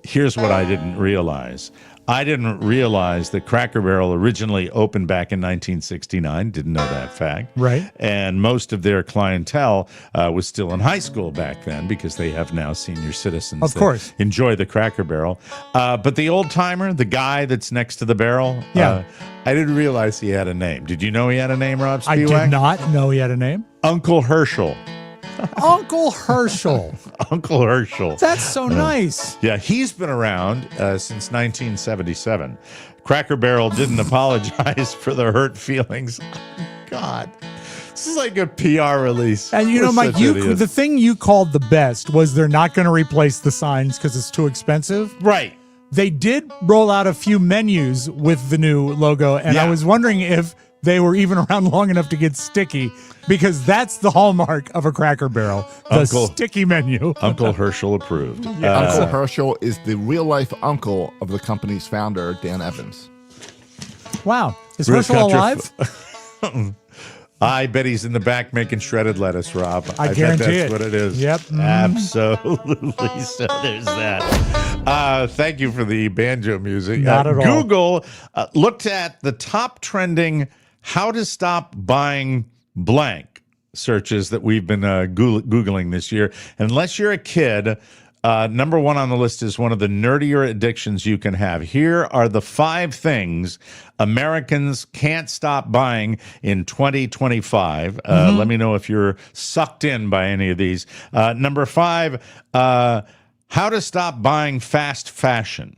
Here's what I didn't realize. I didn't realize that Cracker Barrel originally opened back in 1969. Didn't know that fact. Right. And most of their clientele was still in high school back then because they have now senior citizens of course. Enjoy the Cracker Barrel. But the old timer, the guy that's next to the barrel, I didn't realize he had a name. Did you know he had a name, Rob Spiewak? I did not know he had a name. Uncle Herschel. Uncle Herschel. Uncle Herschel. That's so nice. Yeah, he's been around since 1977. Cracker Barrel didn't apologize for the hurt feelings. God. This is like a PR release. And Mike, the thing you called the best was they're not going to replace the signs because it's too expensive. Right. They did roll out a few menus with the new logo, and I was wondering if they were even around long enough to get sticky, because that's the hallmark of a Cracker Barrel, the sticky menu. Uncle Herschel approved. Uncle Herschel is the real-life uncle of the company's founder, Dan Evans. Wow. Is Herschel alive? I bet he's in the back making shredded lettuce, Rob. I guarantee bet that's what it is. Yep. Absolutely. So there's that. Thank you for the banjo music. Not at all. Google looked at the top trending how to stop buying blank searches that we've been Googling this year. And unless you're a kid, Number one on the list is one of the nerdier addictions you can have. Here are the 5 things Americans can't stop buying in 2025. Let me know if you're sucked in by any of these. Number 5, how to stop buying fast fashion.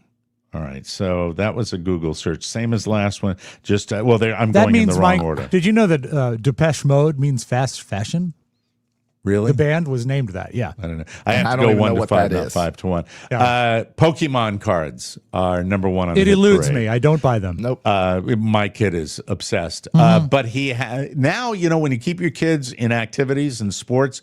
All right, so that was a Google search, same as the last one. Just I'm going in the wrong order. Did you know that Depeche Mode means fast fashion? Really? The band was named that, yeah. I don't know. I have to go 1 to 5, not 5 to 1. Yeah. Pokemon cards are number one on the It hit eludes parade. me. I don't buy them. Nope. My kid is obsessed. But now, when you keep your kids in activities and sports,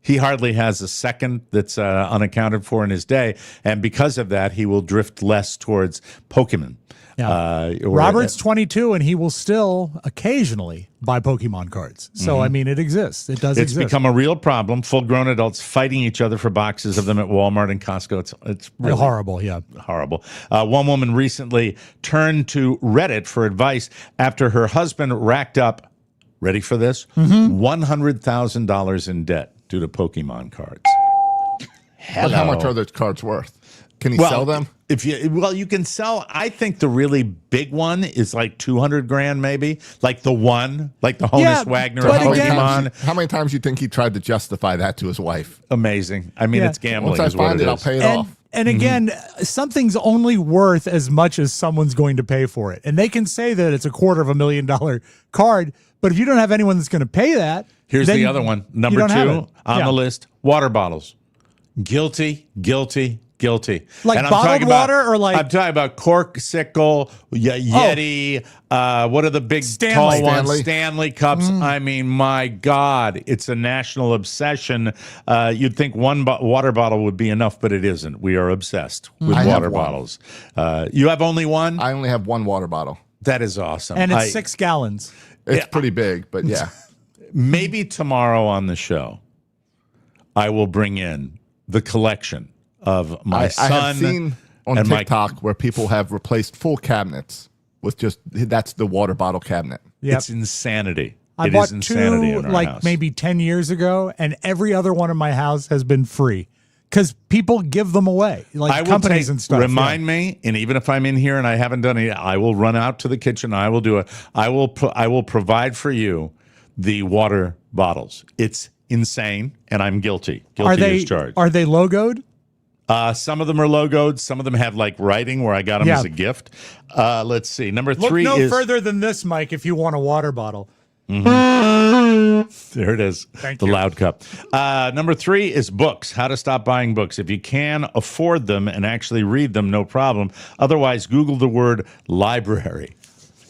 he hardly has a second that's unaccounted for in his day. And because of that, he will drift less towards Pokemon. Yeah. Robert's 22, and he will still occasionally buy Pokemon cards. So, I mean, it exists. It does exist. It's become a real problem. Full-grown adults fighting each other for boxes of them at Walmart and Costco. It's really horrible, yeah. Horrible. One woman recently turned to Reddit for advice after her husband racked up, ready for this, $100,000 in debt due to Pokemon cards. But how much are those cards worth? Can he sell them? You can sell. I think the really big one is like 200 grand, maybe. Like the Honus Wagner of Pokemon. How many times do you think he tried to justify that to his wife? Amazing. I mean, it's gambling. Once I find it, I'll pay it off. And again, something's only worth as much as someone's going to pay for it. And they can say that it's $250,000 card, but if you don't have anyone that's going to pay that, here's the other one. Number 2 on the list: water bottles. Guilty. Like and bottled water or like... I'm talking about Corkcicle, Yeti, what are the big tall ones? Stanley cups. I mean, my God, it's a national obsession. You'd think one water bottle would be enough, but it isn't. We are obsessed with water bottles. You have only one? I only have one water bottle. That is awesome. And it's 6 gallons. It's pretty big, but yeah. Maybe tomorrow on the show, I will bring in the collection of my son. I have seen on TikTok where people have replaced full cabinets with that's the water bottle cabinet. Yep. It's insanity. I bought 2 maybe 10 years ago, and every other one in my house has been free because people give them away, like companies and stuff. Remind me, and even if I'm in here and I haven't done it, I will run out to the kitchen. I will do it. I will provide for you the water bottles. It's insane, and I'm guilty. Guilty as charged. Are they logoed? Some of them are logoed. Some of them have like writing where I got them as a gift. Let's see. Number 3 Look no is further than this, Mike, if you want a water bottle. There it is. Thank the you. loud cup. Number 3 is books. How to stop buying books. If you can afford them and actually read them, no problem. Otherwise, Google the word library.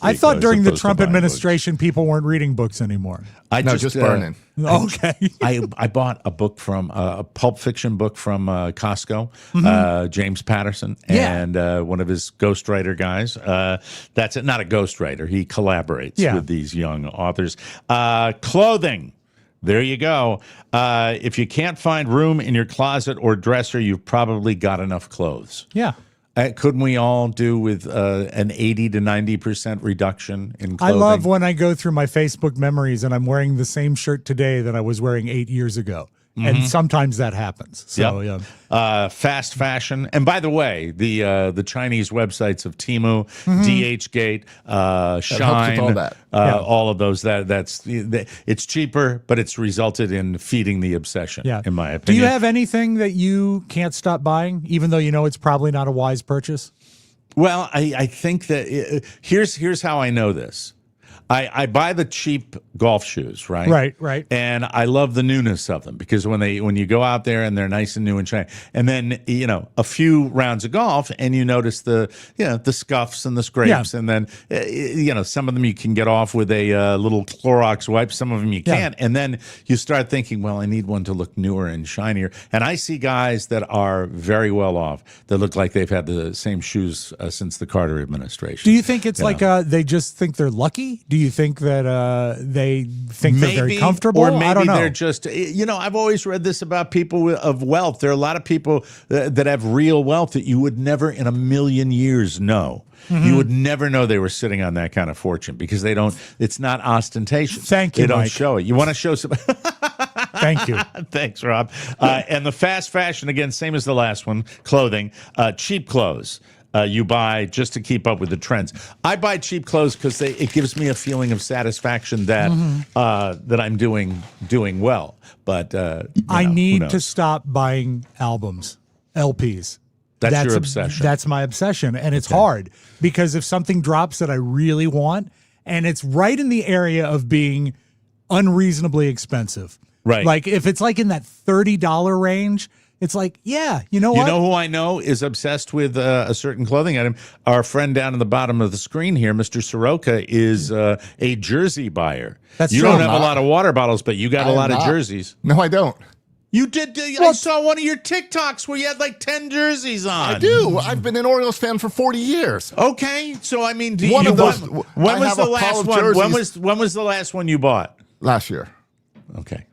I thought during the Trump administration, people weren't reading books anymore. Just burning. Okay. I bought a book from a pulp fiction book from Costco, James Patterson, and one of his ghostwriter guys. That's it. Not a ghostwriter. He collaborates with these young authors. Clothing. There you go. If you can't find room in your closet or dresser, you've probably got enough clothes. Yeah. Couldn't we all do with an 80 to 90% reduction in clothing? I love when I go through my Facebook memories and I'm wearing the same shirt today that I was wearing 8 years ago. And sometimes that happens. So, fast fashion. And by the way, the Chinese websites of Temu, DHgate, Shine, all that. all of those, it's cheaper, but it's resulted in feeding the obsession, in my opinion. Do you have anything that you can't stop buying, even though you know it's probably not a wise purchase? Well, I think that here's how I know this. I buy the cheap golf shoes, right? Right. And I love the newness of them because when you go out there and they're nice and new and shiny, and then a few rounds of golf and you notice the scuffs and the scrapes, and then some of them you can get off with a little Clorox wipe, some of them you can't, and then you start thinking, well, I need one to look newer and shinier. And I see guys that are very well off that look like they've had the same shoes since the Carter administration. Do you think it's they just think they're lucky? Do you think that they think they're very comfortable? Or maybe I don't know. They're just, I've always read this about people of wealth. There are a lot of people that have real wealth that you would never in a million years know. You would never know they were sitting on that kind of fortune because it's not ostentatious. Thank you, They don't Mike. show it. You want to show some... Thank you. Thanks, Rob. And the fast fashion, again, same as the last one, clothing, cheap clothes. You buy just to keep up with the trends. I buy cheap clothes because it gives me a feeling of satisfaction that that I'm doing well. But I need to stop buying albums, LPs. That's your obsession. That's my obsession, and it's hard because if something drops that I really want, and it's right in the area of being unreasonably expensive, right? Like if it's like in that $30 range. It's like, yeah, you know what? You know who I know is obsessed with a certain clothing item? Our friend down in the bottom of the screen here, Mr. Soroka, is a jersey buyer. You don't have a lot of water bottles, but you got a lot of jerseys. No, I don't. You did. I saw one of your TikToks where you had like 10 jerseys on. I do. I've been an Orioles fan for 40 years. Okay, so I mean, when was the last one? When was the last one you bought? Last year. Okay.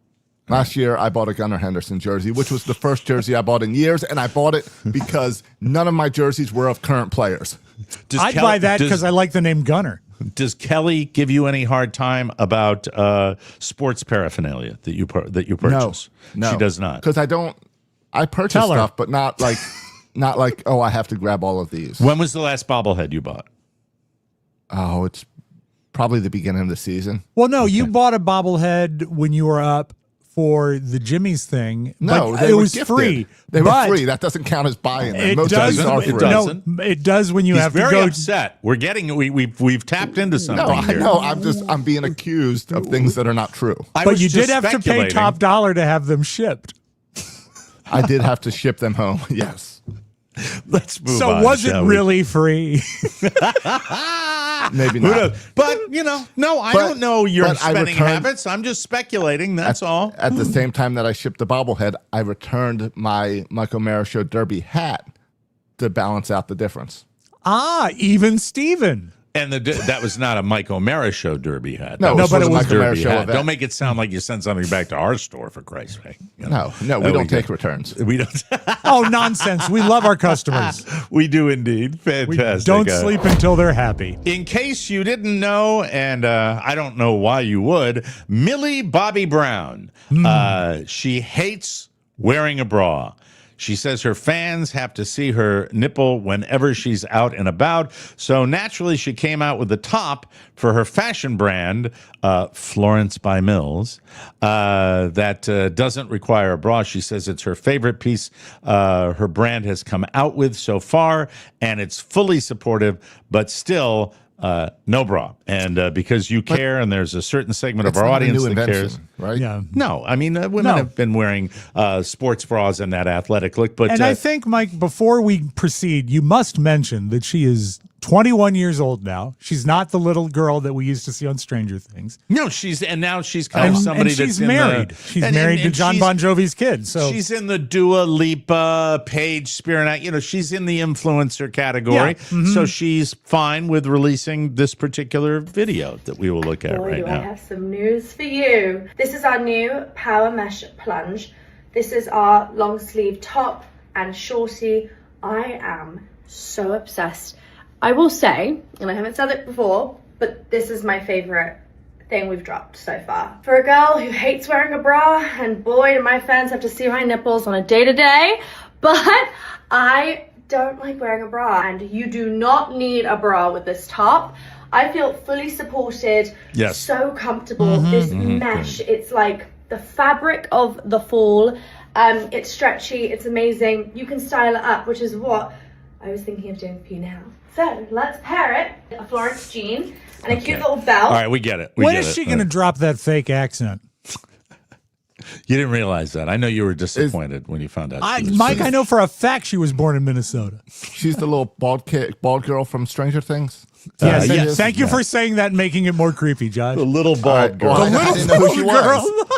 Last year, I bought a Gunnar Henderson jersey, which was the first jersey I bought in years, and I bought it because none of my jerseys were of current players. I'd buy that because I like the name Gunnar. Does Kelly give you any hard time about sports paraphernalia that you purchase? No, she does not. Because I purchase stuff, but not like oh, I have to grab all of these. When was the last bobblehead you bought? Oh, it's probably the beginning of the season. Well, no, you bought a bobblehead when you were up for the Jimmy's thing. No, it was free. They were free. That doesn't count as buying them. Most jerseys are free. No, it does when you have to go. He's very upset. We've tapped into something. No, I here. know. I'm being accused of things that are not true. But you did have to pay top dollar to have them shipped. I did have to ship them home. Yes. Let's move on. So was it really free? Maybe not. But, I don't know your spending habits. I'm just speculating. That's all. At the same time that I shipped the bobblehead, I returned my Michael Mara Show Derby hat to balance out the difference. Even Steven. And that was not a Mike O'Mara Show Derby hat. No, but it was a Derby hat. Don't make it sound like you sent something back to our store, for Christ's sake. No, we don't take returns. We don't. Oh, nonsense. We love our customers. We do indeed. Fantastic. Don't sleep until they're happy. In case you didn't know, and I don't know why you would, Millie Bobby Brown, she hates wearing a bra. She says her fans have to see her nipple whenever she's out and about. So naturally, she came out with the top for her fashion brand, Florence by Mills, that doesn't require a bra. She says it's her favorite piece her brand has come out with so far, and it's fully supportive, but still no bra. And because you care, and there's a certain segment of our audience that cares. Right? Yeah. No, I mean, women have been wearing sports bras and that athletic look. But I think, Mike, before we proceed, you must mention that she is 21 years old now. She's not the little girl that we used to see on Stranger Things. No, now she's kind of somebody and that's married. She's married to John Bon Jovi's kid. So she's in the Dua Lipa, Paige Spiranak. She's in the influencer category. Yeah. Mm-hmm. So she's fine with releasing this particular video that we will look at right now. I have some news for you. This is our new Power Mesh Plunge. This is our long sleeve top and shorty. I am so obsessed. I will say, and I haven't said it before, but this is my favorite thing we've dropped so far. For a girl who hates wearing a bra, and boy, do my fans have to see my nipples on a day-to-day, but I don't like wearing a bra, and you do not need a bra with this top. I feel fully supported, so comfortable. This mesh, it's like the fabric of the fall. It's stretchy, it's amazing. You can style it up, which is what I was thinking of doing for you now. So let's pair it, a Florence jean and a cute little belt. All right, we get it. When is she going to drop that fake accent? You didn't realize that. I know you were disappointed when you found out. Mike, I know for a fact she was born in Minnesota. She's the little bald girl from Stranger Things. Yes. Thank you for saying that and making it more creepy, Josh. The little bald girl. The little bald girl.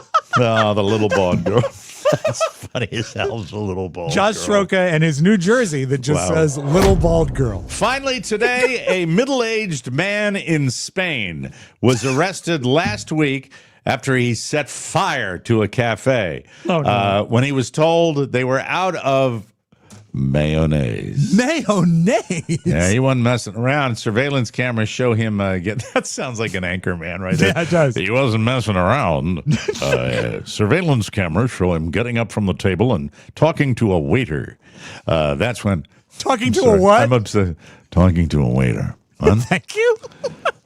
Oh, the little bald girl. That's funny as hell. The little bald Josh girl. Sroka and his new jersey that just says little bald girl. Finally today, a middle-aged man in Spain was arrested last week after he set fire to a cafe. Oh, no. When he was told they were out of mayonnaise. Mayonnaise. Yeah, he wasn't messing around. Surveillance cameras show him get. That sounds like an anchor man, right there. Yeah, it does. He wasn't messing around. Surveillance cameras show him getting up from the table and talking to a waiter. That's when Talking to a what? I'm upset. Talking to a waiter. Huh? Thank you.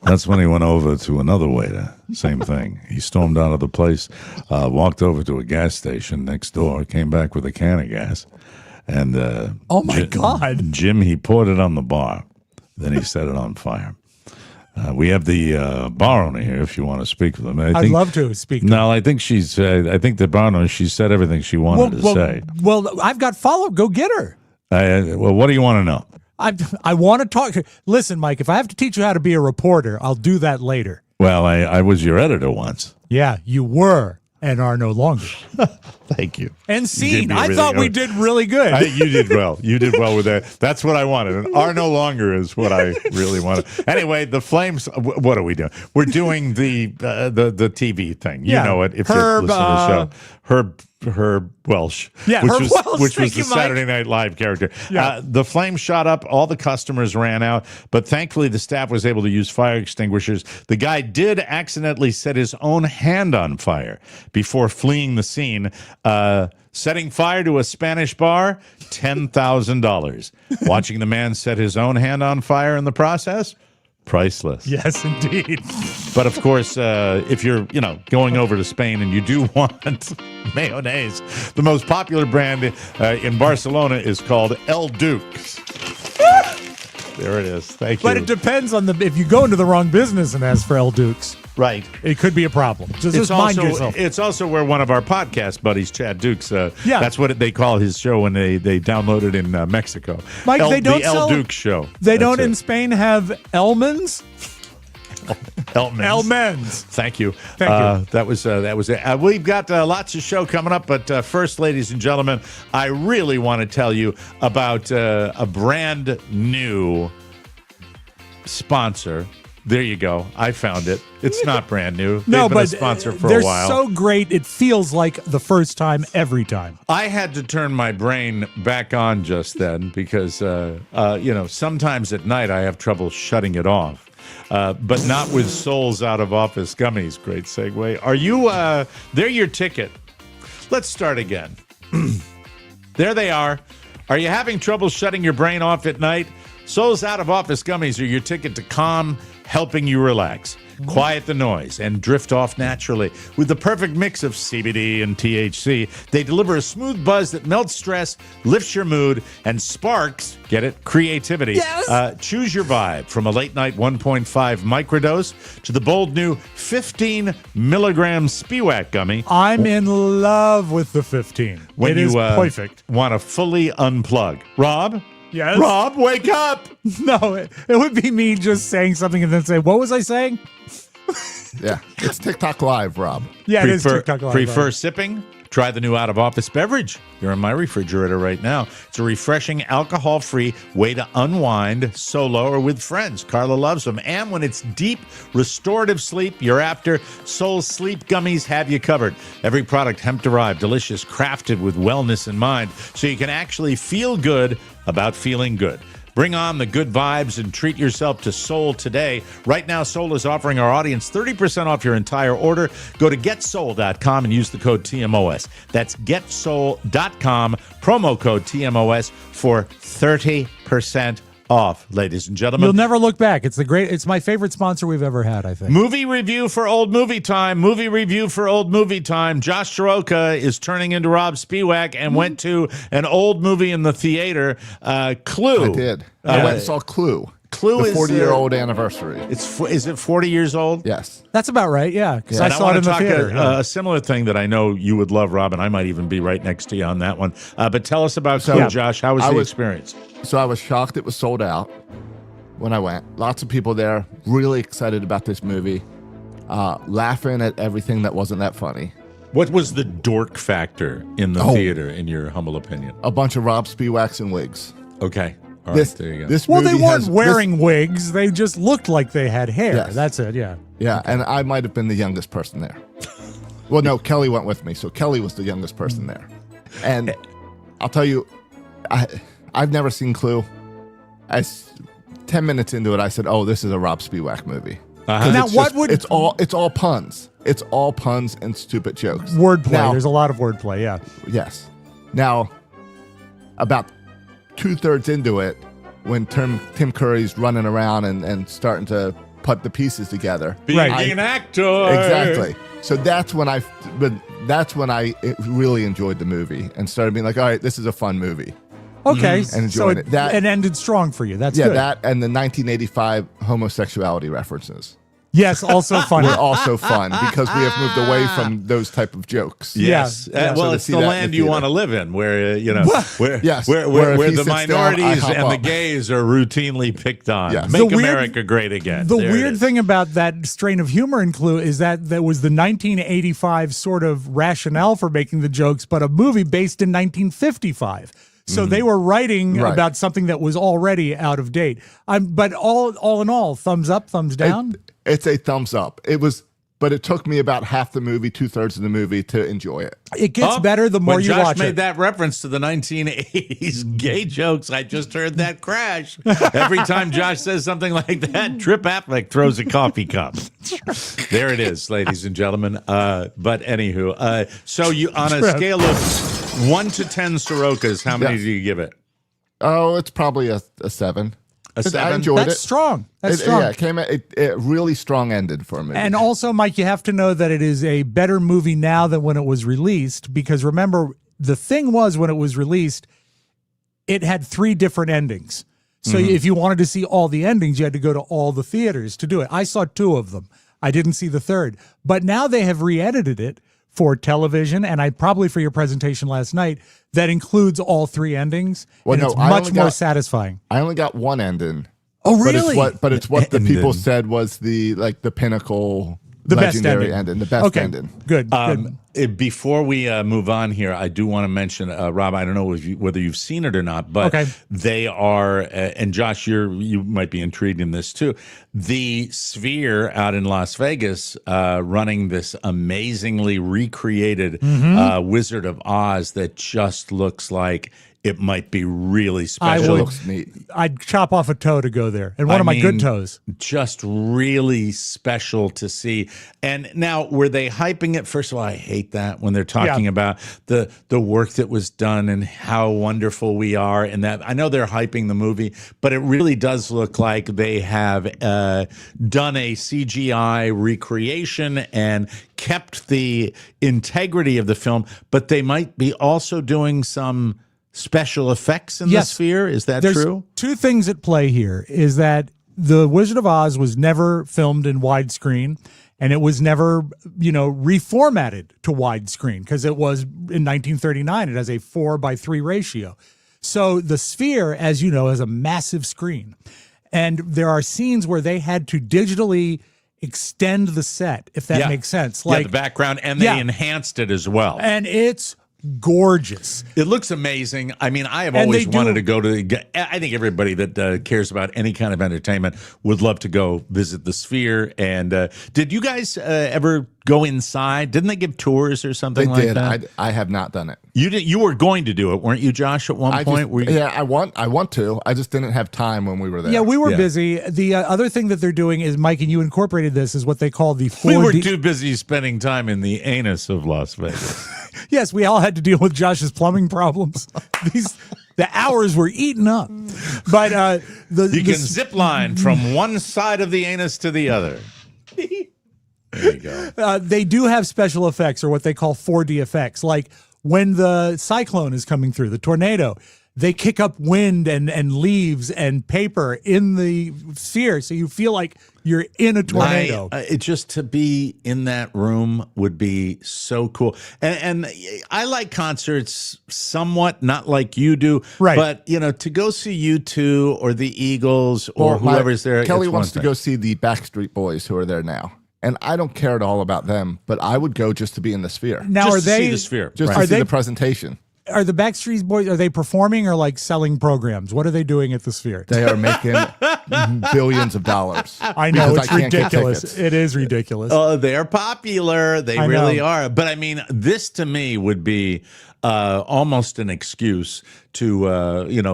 That's when he went over to another waiter. Same thing. He stormed out of the place, walked over to a gas station next door, came back with a can of gas. And oh my God, Jim, he poured it on the bar. Then he set it on fire. We have the bar owner here. If you want to speak with him, I'd love to speak. No, I think she's. I think the bar owner. She said everything she wanted to say. Well, I've got follow. Go get her. Well, what do you want to know? I want to talk. Listen, Mike. If I have to teach you how to be a reporter, I'll do that later. Well, I was your editor once. Yeah, you were and are no longer. Thank you. And scene. I thought we did really good. You did well. You did well with that. That's what I wanted. And are no longer is what I really wanted. Anyway, the Flames. What are we doing? We're doing the TV thing. You know it. If you listen to the show, Herb Welsh. Yeah, which Herb was, Welsh. Which was Thank the you, Mike. Saturday Night Live character. Yeah. The flames shot up. All the customers ran out, but thankfully the staff was able to use fire extinguishers. The guy did accidentally set his own hand on fire before fleeing the scene. Setting fire to a Spanish bar, $10,000. Watching the man set his own hand on fire in the process, priceless. Yes, indeed. But of course, if you're going over to Spain and you do want mayonnaise, the most popular brand in Barcelona is called El Duke's. There it is. Thank you. But it depends on if you go into the wrong business and ask for El Dukes. Right. It could be a problem. Just mind yourself. It's also where one of our podcast buddies, Chad Dukes, that's what they call his show when they download it in Mexico. Mike, they don't the El sell, Duke show. They don't in Spain have Elmans? Elmans. Thank you. That was it. We've got lots of show coming up, but first, ladies and gentlemen, I really want to tell you about a brand new sponsor. There you go. I found it. It's not brand new. They've been a sponsor for a while. They're so great, it feels like the first time every time. I had to turn my brain back on just then because, sometimes at night I have trouble shutting it off. But not with Souls Out of Office Gummies. Great segue. Are you, they're your ticket. Let's start again. There they are. Are you having trouble shutting your brain off at night? Souls Out of Office Gummies are your ticket to calm, helping you relax, quiet the noise, and drift off naturally. With the perfect mix of CBD and THC, they deliver a smooth buzz that melts stress, lifts your mood, and sparks, get it, creativity. Yes. Choose your vibe from a late-night 1.5 microdose to the bold new 15 milligram Spiwak gummy. I'm in love with the 15. When it you is perfect. want to fully unplug. Rob? Yes? Rob, wake up! No, it would be me just saying something and then say, what was I saying? Yeah, it's TikTok Live, Rob. Yeah, it is TikTok Live. Prefer sipping? Try the new out-of-office beverage. They're in my refrigerator right now. It's a refreshing, alcohol-free way to unwind solo or with friends. Carla loves them. And when it's deep, restorative sleep you're after, Soul's Sleep Gummies have you covered. Every product hemp-derived, delicious, crafted with wellness in mind, so you can actually feel good about feeling good. Bring on the good vibes and treat yourself to Soul today. Right now, Soul is offering our audience 30% off your entire order. Go to getsoul.com and use the code TMOS. That's getsoul.com, promo code TMOS for 30% off, ladies and gentlemen. You'll never look back. It's my favorite sponsor we've ever had, I think. Movie review for Old Movie Time. Movie review for Old Movie Time. Josh Soroka is turning into Rob Spiewak and went to an old movie in the theater, Clue. I did. I went and saw Clue. Clue the is 40-year-old anniversary. Is it 40 years old? Yes. That's about right, yeah. Because I And saw it in the want to theater. talk a similar thing that I know you would love, Rob, and I might even be right next to you on that one. But tell us about Clue, Josh. How was the experience? So I was shocked it was sold out when I went. Lots of people there, really excited about this movie, laughing at everything that wasn't that funny. What was the dork factor in the theater, in your humble opinion? A bunch of Rob Spiewaks and wigs. Okay. All right, there you go. This well, they movie weren't wearing wigs. They just looked like they had hair. Yes. That's it, yeah. Yeah, and I might have been the youngest person there. Well, no, Kelly went with me, so Kelly was the youngest person there. And I'll tell you, I've never seen Clue. 10 minutes into it, I said, "Oh, this is a Rob Spiewak movie." Now, It's all puns. It's all puns and stupid jokes. Wordplay. Now, There's a lot of wordplay. Yeah. Yes. Now, about 2/3 into it, when Tim Curry's running around and starting to put the pieces together, being an actor, exactly. So that's when I really enjoyed the movie and started being like, all right, this is a fun movie. Okay, and enjoyed it. It ended strong for you. That's good. That and the 1985 homosexuality references. Yes, also fun. Were also fun because we have moved away from those type of jokes. Yes. Yeah. Well, So it's the land you want to live in, where where Yes. where Where if he the sits down, minorities I hop and the up. gays are routinely picked on. Yes. Make The weird- America great again. The There it weird is. thing about that strain of humor in Clue is that there was the 1985 sort of rationale for making the jokes, but a movie based in 1955. So they were writing Right. about something that was already out of date. But all in all, thumbs up, thumbs down. It's a thumbs up. But it took me about half the movie, 2/3 of the movie to enjoy it. It gets better the more when you Josh watch made it. that reference to the 1980s gay jokes, I just heard that crash. Every time Josh says something like that, Trip Affleck throws a coffee cup. There it is, ladies and gentlemen. But anywho, so you on a Trip. scale of 1 to 10 Sorokas, how many Yes. do you give it? Oh, it's probably a 7. A 7? I enjoyed That's it. strong. That's strong. Yeah, it really strong ended for me. And also, Mike, you have to know that it is a better movie now than when it was released, because remember, the thing was when it was released, it had 3 different endings. So if you wanted to see all the endings, you had to go to all the theaters to do it. I saw 2 of them. I didn't see the third. But now they have re-edited it for television, and probably for your presentation last night, that includes all 3 endings. Well, and no, it's I much only more got- satisfying. I only got one ending. Oh, But really? it's what the people Ending. said was the pinnacle, The best legendary ending. the best Okay, ending. good. good. Before we move on here, I do want to mention, Rob, I don't know whether you've seen it or not, but Okay. they are, and Josh, you might be intrigued in this too, the Sphere out in Las Vegas running this amazingly recreated Wizard of Oz that just looks like it might be really I special. would- Looks neat. I'd chop off a toe to go there, and one of my good toes. Just really special to see. And now, were they hyping it? First of all, I hate that when they're talking about the work that was done and how wonderful we are. And that I know they're hyping the movie, but it really does look like they have done a CGI recreation and kept the integrity of the film. But they might be also doing some special effects in the Sphere. Is that There's true? 2 things at play here. Is that the Wizard of Oz was never filmed in widescreen, and it was never, reformatted to widescreen because it was in 1939. It has a 4:3 ratio. So the Sphere, as you know, has a massive screen, and there are scenes where they had to digitally extend the set, if that makes sense. Like the background, and they enhanced it as well. And it's gorgeous. It looks amazing. I mean, I have And always they wanted do- to go to. I think everybody that cares about any kind of entertainment would love to go visit the Sphere. And did you guys ever go inside? Didn't they give tours or something They like did. that? I have not done it. You did. You were going to do it, weren't you, Josh? At one point, were you? I want to. I just didn't have time when we were there. Yeah, we were busy. The other thing that they're doing is, Mike, and you incorporated this, is what they call the 4D. We were too busy spending time in the anus of Las Vegas. Yes, we all had to deal with Josh's plumbing problems. The hours were eaten up. But You can zip line from one side of the anus to the other. There you go. they do have special effects, or what they call 4D effects. Like when the cyclone is coming through, the tornado, they kick up wind and leaves and paper in the Sphere, so you feel like you're in a tornado. It just to be in that room would be so cool. And I like concerts somewhat, not like you do. Right. But, to go see U2 or the Eagles or whoever's there. Kelly it's wants one to thing. go see the Backstreet Boys who are there now. And I don't care at all about them, but I would go just to be in the Sphere. Now, Just are to see they the Sphere. Just Are to see they- the presentation. are the Backstreet Boys, are they performing or like selling programs? What are they doing at the Sphere? They are making billions of dollars. I know, because it's I can't get ridiculous. tickets. It is ridiculous. Oh, they're popular. They I really know. are. But I mean, this to me would be almost an excuse to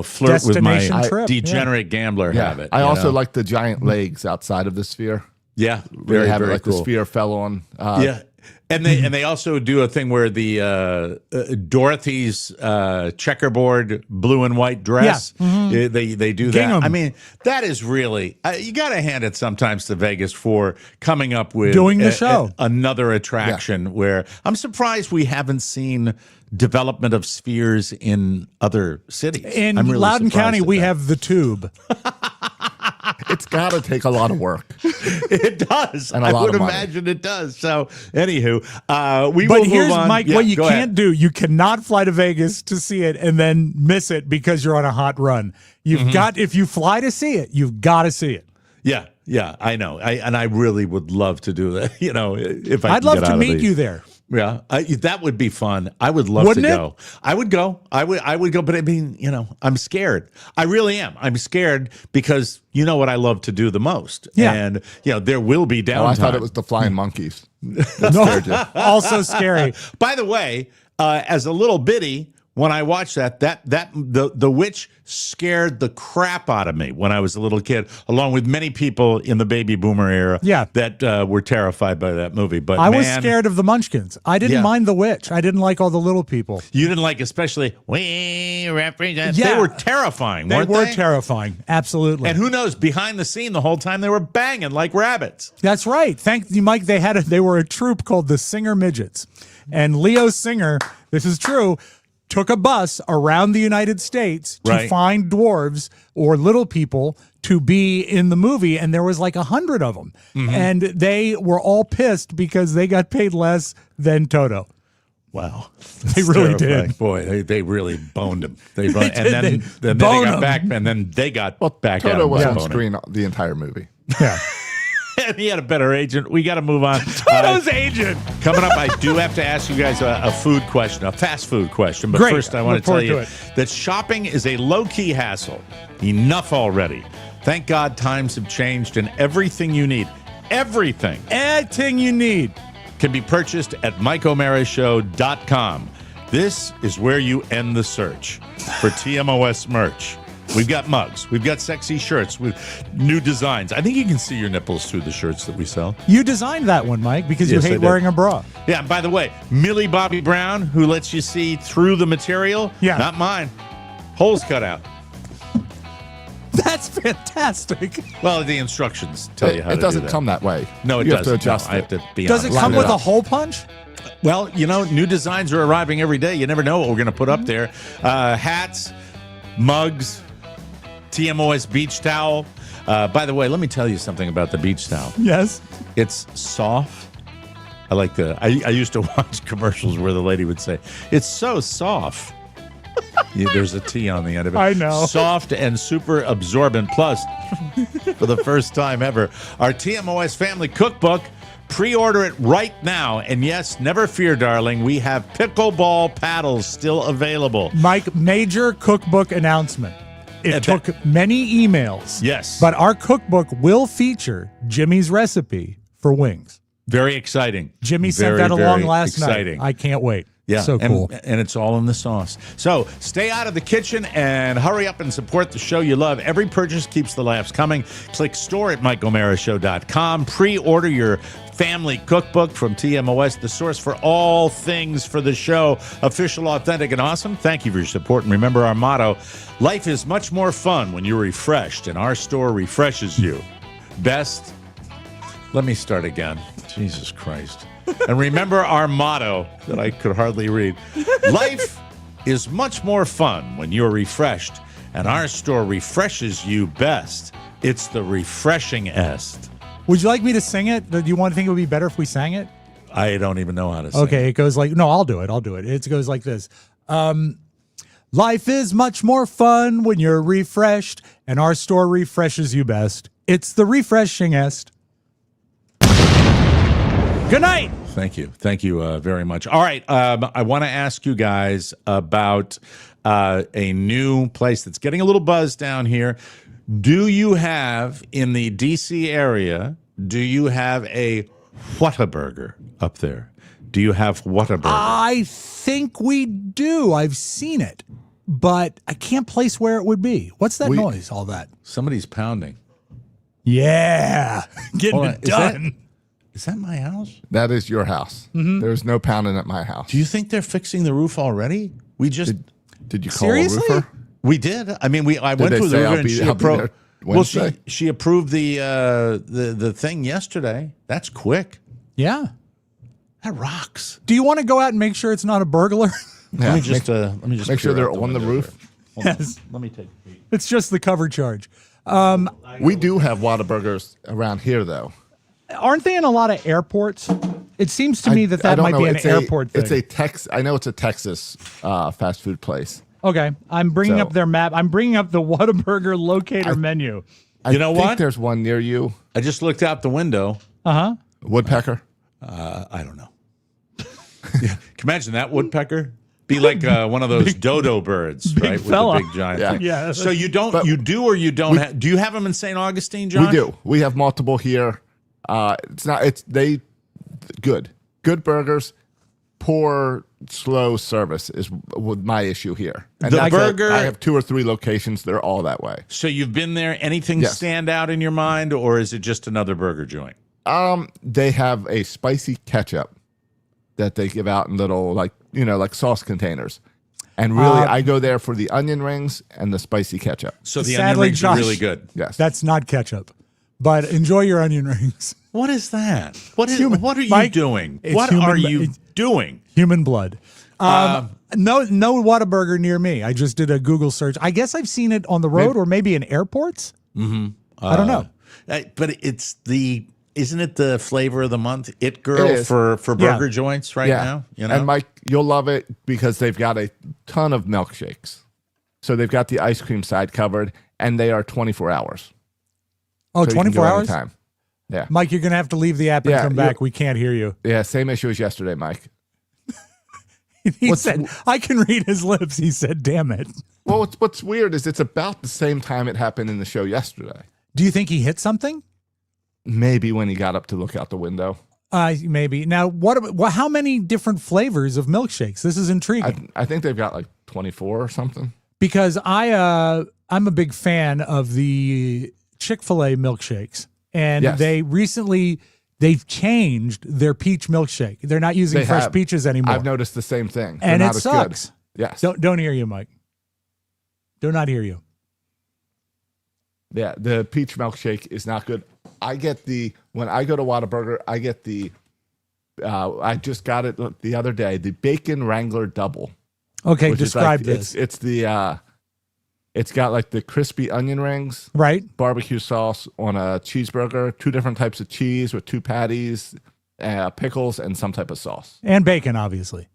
flirt with my Destination trip, degenerate gambler habit. I you also know? like the giant legs outside of the Sphere. Yeah, Where very, they have it very like cool. the Sphere fell on. Yeah. And they also do a thing where the Dorothy's checkerboard blue and white dress. Yeah. They do that. Gingham. I mean, that is really you got to hand it sometimes to Vegas for coming up with Doing the show. another attraction. Where I'm surprised we haven't seen development of spheres in other cities. In I'm really Loudoun surprised County, at we that. have the Tube. It's got to take a lot of work. It does. And a I lot would of money. imagine it does. So, anywho, we But will here's, move on. Mike, Yeah, what you go can't ahead. do. You cannot fly to Vegas to see it and then miss it because you're on a hot run. You've got, if you fly to see it, you've got to see it. Yeah, I know. I really would love to do that. You know, if I I'd can love get to out of meet the- you there. Yeah, that would be fun. I would love Wouldn't to it? go. I would go. I would go. But I mean, I'm scared. I really am. I'm scared because you know what I love to do the most. Yeah. And there will be downtime. Oh, I thought it was the flying monkeys. No, also scary. By the way, as a little bitty, when I watched the witch scared the crap out of me when I was a little kid, along with many people in the baby boomer era. Yeah. that were terrified by that movie. But I was scared of the Munchkins. I didn't Yeah. mind the witch. I didn't like all the little people. You didn't like, especially we represent. Yeah. They were terrifying. They weren't were they? terrifying. Absolutely. And who knows? Behind the scene, the whole time they were banging like rabbits. That's right. Thank you, Mike. They were a troupe called the Singer Midgets. And Leo Singer, this is true, took a bus around the United States to Right. find dwarves or little people to be in the movie. And there was like 100 of them. And they were all pissed because they got paid less than Toto. Wow, They really did. Boy, they really boned him. They boned, did. and then they boned got him. back, and then they got back at Toto him. was by on boning. screen the entire movie. Yeah. And he had a better agent. We got to move on. Toto's agent. Coming up, I do have to ask you guys a food question, a fast food question. But Great. first, I want Look to tell forward you to it. that shopping is a low-key hassle. Enough already. Thank God times have changed, and everything you need, everything You need. can be purchased at MikeO'MaraShow.com. This is where you end the search for TMOS merch. We've got mugs. We've got sexy shirts with new designs. I think you can see your nipples through the shirts that we sell. You designed that one, Mike, because Yes, I you hate did. wearing a bra. Yeah, and by the way, Millie Bobby Brown, who lets you see through the material. Yeah. Not mine. Holes cut out. That's fantastic. Well, the instructions tell you how It to doesn't do that. come that way. No, it you doesn't. have to adjust No, I have it. to be Does it honest. come Line it with a up. hole punch? Well, new designs are arriving every day. You never know what we're going to put up there. Hats, mugs, TMOS beach towel. By the way, let me tell you something about the beach towel. Yes. It's soft. I like I used to watch commercials where the lady would say, "It's so soft." There's a T on the end of it. I know. Soft and super absorbent. Plus, for the first time ever, our TMOS family cookbook. Pre-order it right now. And yes, never fear, darling. We have pickleball paddles still available. Mike, major cookbook announcement. It And took many emails. Yes. But our cookbook will feature Jimmy's recipe for wings. Very exciting. Jimmy sent Very, that along very last exciting. night. I can't wait. Yeah, So cool. And it's all in the sauce. So stay out of the kitchen and hurry up and support the show you love. Every purchase keeps the laughs coming. Click store at MikeO'MaraShow.com. Pre-order your family cookbook from TMOS, the source for all things for the show. Official, authentic, and awesome. Thank you for your support. And remember our motto, life is much more fun when you're refreshed, and our store refreshes you. Best. Let me start again. Jesus Christ. And remember our motto that I could hardly read. Life is much more fun when you're refreshed, and our store refreshes you best. It's the refreshing-est. Would you like me to sing it? Do you want to think it would be better if we sang it? I don't even know how to sing. Okay, it goes like, no, I'll do it. It goes like this. Life is much more fun when you're refreshed, and our store refreshes you best. It's the refreshing-est. Good night. Thank you very much. All right, I want to ask you guys about a new place that's getting a little buzz down here. Do you have in the D.C. area? Do you have a Whataburger up there? Do you have Whataburger? I think we do. I've seen it, but I can't place where it would be. What's that noise? All that? Somebody's pounding. Yeah, getting it done. Is that my house? That is your house. Mm-hmm. There's no pounding at my house. Do you think they're fixing the roof already? We just did you call Seriously? a roofer? We did. I mean, I went they through the say river I'll and be- she I'll be approved. there Well, Wednesday? she approved the thing yesterday. That's quick. Yeah. That rocks. Do you want to go out and make sure it's not a burglar? Yeah, Let me just make sure peer they're out on the window roof. here. Hold on. Yes. Let me take a peek. It's just the cover charge. We do have Whataburgers around here, though. Aren't they in a lot of airports? It seems to me that I don't might know. be an airport thing. I know it's a Texas fast food place. Okay, I'm bringing So- up their map. I'm bringing up the Whataburger locator menu. You know I think what? there's one near you. I just looked out the window. Woodpecker. I don't know. Yeah. Can you imagine that woodpecker? Be like one of those dodo birds, right? fella. With the big giant Yeah. thing. Yeah. So you don't, you do or you don't have, do you have them in St. Augustine, John? We do. We have multiple here. Good burgers. Poor, slow service is my issue here. And The burger- I have 2 or 3 locations. They're all that way. So you've been there. Anything Yes. stand out in your mind, or is it just another burger joint? They have a spicy ketchup that they give out in little, like sauce containers. And really, I go there for the onion rings and the spicy ketchup. So the Sadly, onion rings Josh, are really good. Yes. That's not ketchup, but enjoy your onion rings. What is that? What are you Mike, doing? it's What human- are you it's- doing? Human blood. No Whataburger near me. I just did a Google search. I guess I've seen it on the road or maybe in airports. I don't know. But isn't it the flavor of the month? It It Girl is. for burger joints right Yeah. now. You know? And Mike, you'll love it because they've got a ton of milkshakes. So they've got the ice cream side covered, and they are 24 hours. Oh, So you can 24 go hours? anytime. Yeah. Mike, you're going to have to leave the app and Yeah, come you- back. We can't hear you. Yeah, same issue as yesterday, Mike. He What's- said, I can read his lips. He said, damn it. Well, what's weird is it's about the same time it happened in the show yesterday. Do you think he hit something? Maybe when he got up to look out the window. Maybe. Now, how many different flavors of milkshakes? This is intriguing. I think they've got like 24 or something. Because I'm a big fan of the Chick-fil-A milkshakes. And Yes. they've changed their peach milkshake. They're not using They fresh have. peaches anymore. I've noticed the same thing. And They're it not as sucks. good. Yes. Don't hear you, Mike. Do not hear you. Yeah, the peach milkshake is not good. When I go to Whataburger, I get I just got it the other day, the Bacon Wrangler Double. Okay, which is describe like, this. It's got like the crispy onion rings, Right? barbecue sauce on a cheeseburger, 2 different types of cheese with 2 patties, pickles, and some type of sauce. And bacon, obviously.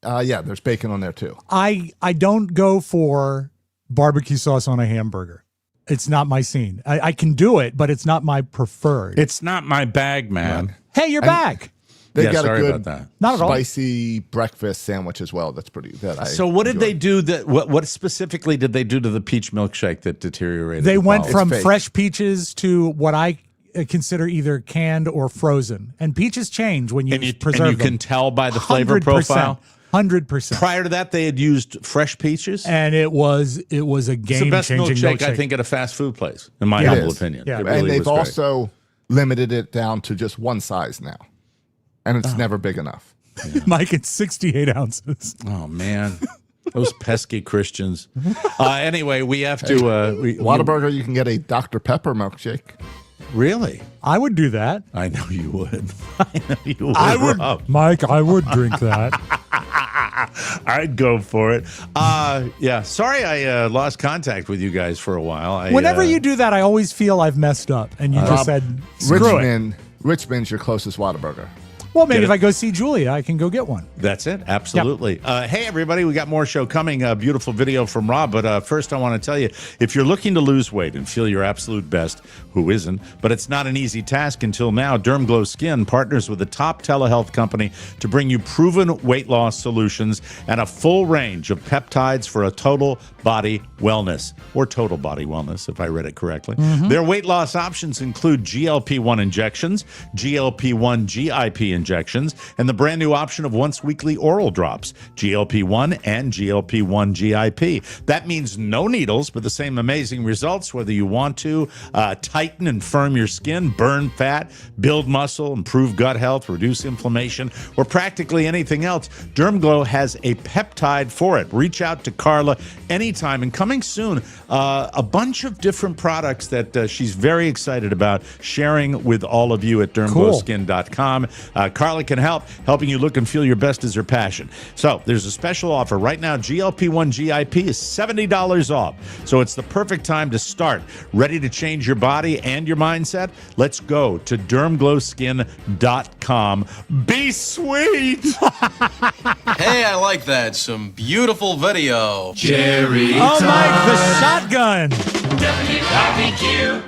Yeah, there's bacon on there too. I don't go for barbecue sauce on a hamburger. It's not my scene. I can do it, but it's not my preferred. It's not my bag, man. Hey, you're back. They've Yeah, got sorry a good about that. Not at all. spicy breakfast sandwich as well. That's pretty good. So what did they do what specifically did they do to the peach milkshake that deteriorated? They the went quality? from fake. fresh peaches to what I consider either canned or frozen. And peaches change when you preserve and you them. can tell by the flavor profile. 100%. Prior to that, they had used fresh peaches. And it was a It's the game best changing milkshake, I think, at a fast food place, in my Yeah. humble It is. opinion. Yeah. It And really And they've was great. also limited it down to just one size now. And Oh. it's never big enough. Mike, it's 68 ounces. Oh man, those pesky Christians. Anyway, we have to. Whataburger, you can get a Dr. Pepper milkshake. Really? I would do that. I know you would. I know you would. Rob. Mike, I would drink that. I'd go for it. Yeah. Sorry, I lost contact with you guys for a while. Whenever you do that, I always feel I've messed up. And you just said, screw it. Richmond's your closest Whataburger. Well, maybe if I go see Julia, I can go get one. That's it. Absolutely. Hey, everybody, we got more show coming. A beautiful video from Rob. But first, I want to tell you, if you're looking to lose weight and feel your absolute best, who isn't? But it's not an easy task until now. DermGlow Skin partners with a top telehealth company to bring you proven weight loss solutions and a full range of peptides for a total body wellness, or total body wellness, if I read it correctly. Their weight loss options include GLP-1 injections, GLP-1 GIP injections, and the brand new option of once weekly oral drops, GLP-1 and GLP-1 GIP. That means no needles, but the same amazing results, whether you want to tighten and firm your skin, burn fat, build muscle, improve gut health, reduce inflammation, or practically anything else. DermGlow has a peptide for it. Reach out to Carla anytime. And coming soon, a bunch of different products that she's very excited about sharing with all of you at dermglowskin.com. Carla can help. Helping you look and feel your best is her passion. So there's a special offer right now. GLP-1 GIP is $70 off. So it's the perfect time to start. Ready to change your body and your mindset? Let's go to dermglowskin.com. Be sweet. Hey, I like that. Some beautiful video. Jerry Oh, Mike, the shotgun.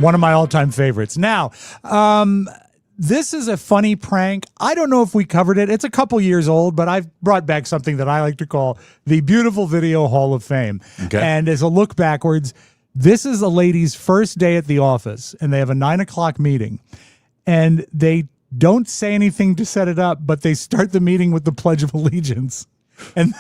One of my all-time favorites. Now, this is a funny prank. I don't know if we covered it. It's a couple years old, but I've brought back something that I like to call the Beautiful Video Hall of Fame. Okay. And as a look backwards, this is a lady's first day at the office, and they have a 9 o'clock meeting. And they don't say anything to set it up, but they start the meeting with the Pledge of Allegiance. And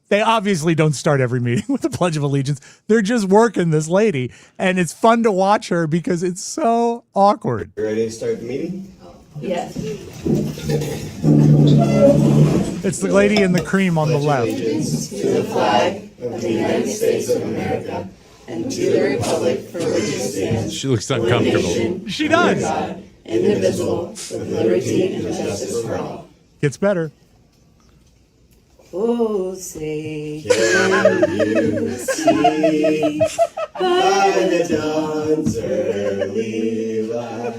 they obviously don't start every meeting with the Pledge of Allegiance. They're just working this lady. And it's fun to watch her because it's so awkward. You ready to start the meeting? Yes. It's the lady in the cream on the left. Allegiance to the flag of the United States of America and to the republic for which it stands. She looks uncomfortable. She does. God, indivisible, with liberty and justice for all. Gets better. Oh, say, Can you see by the dawn's early light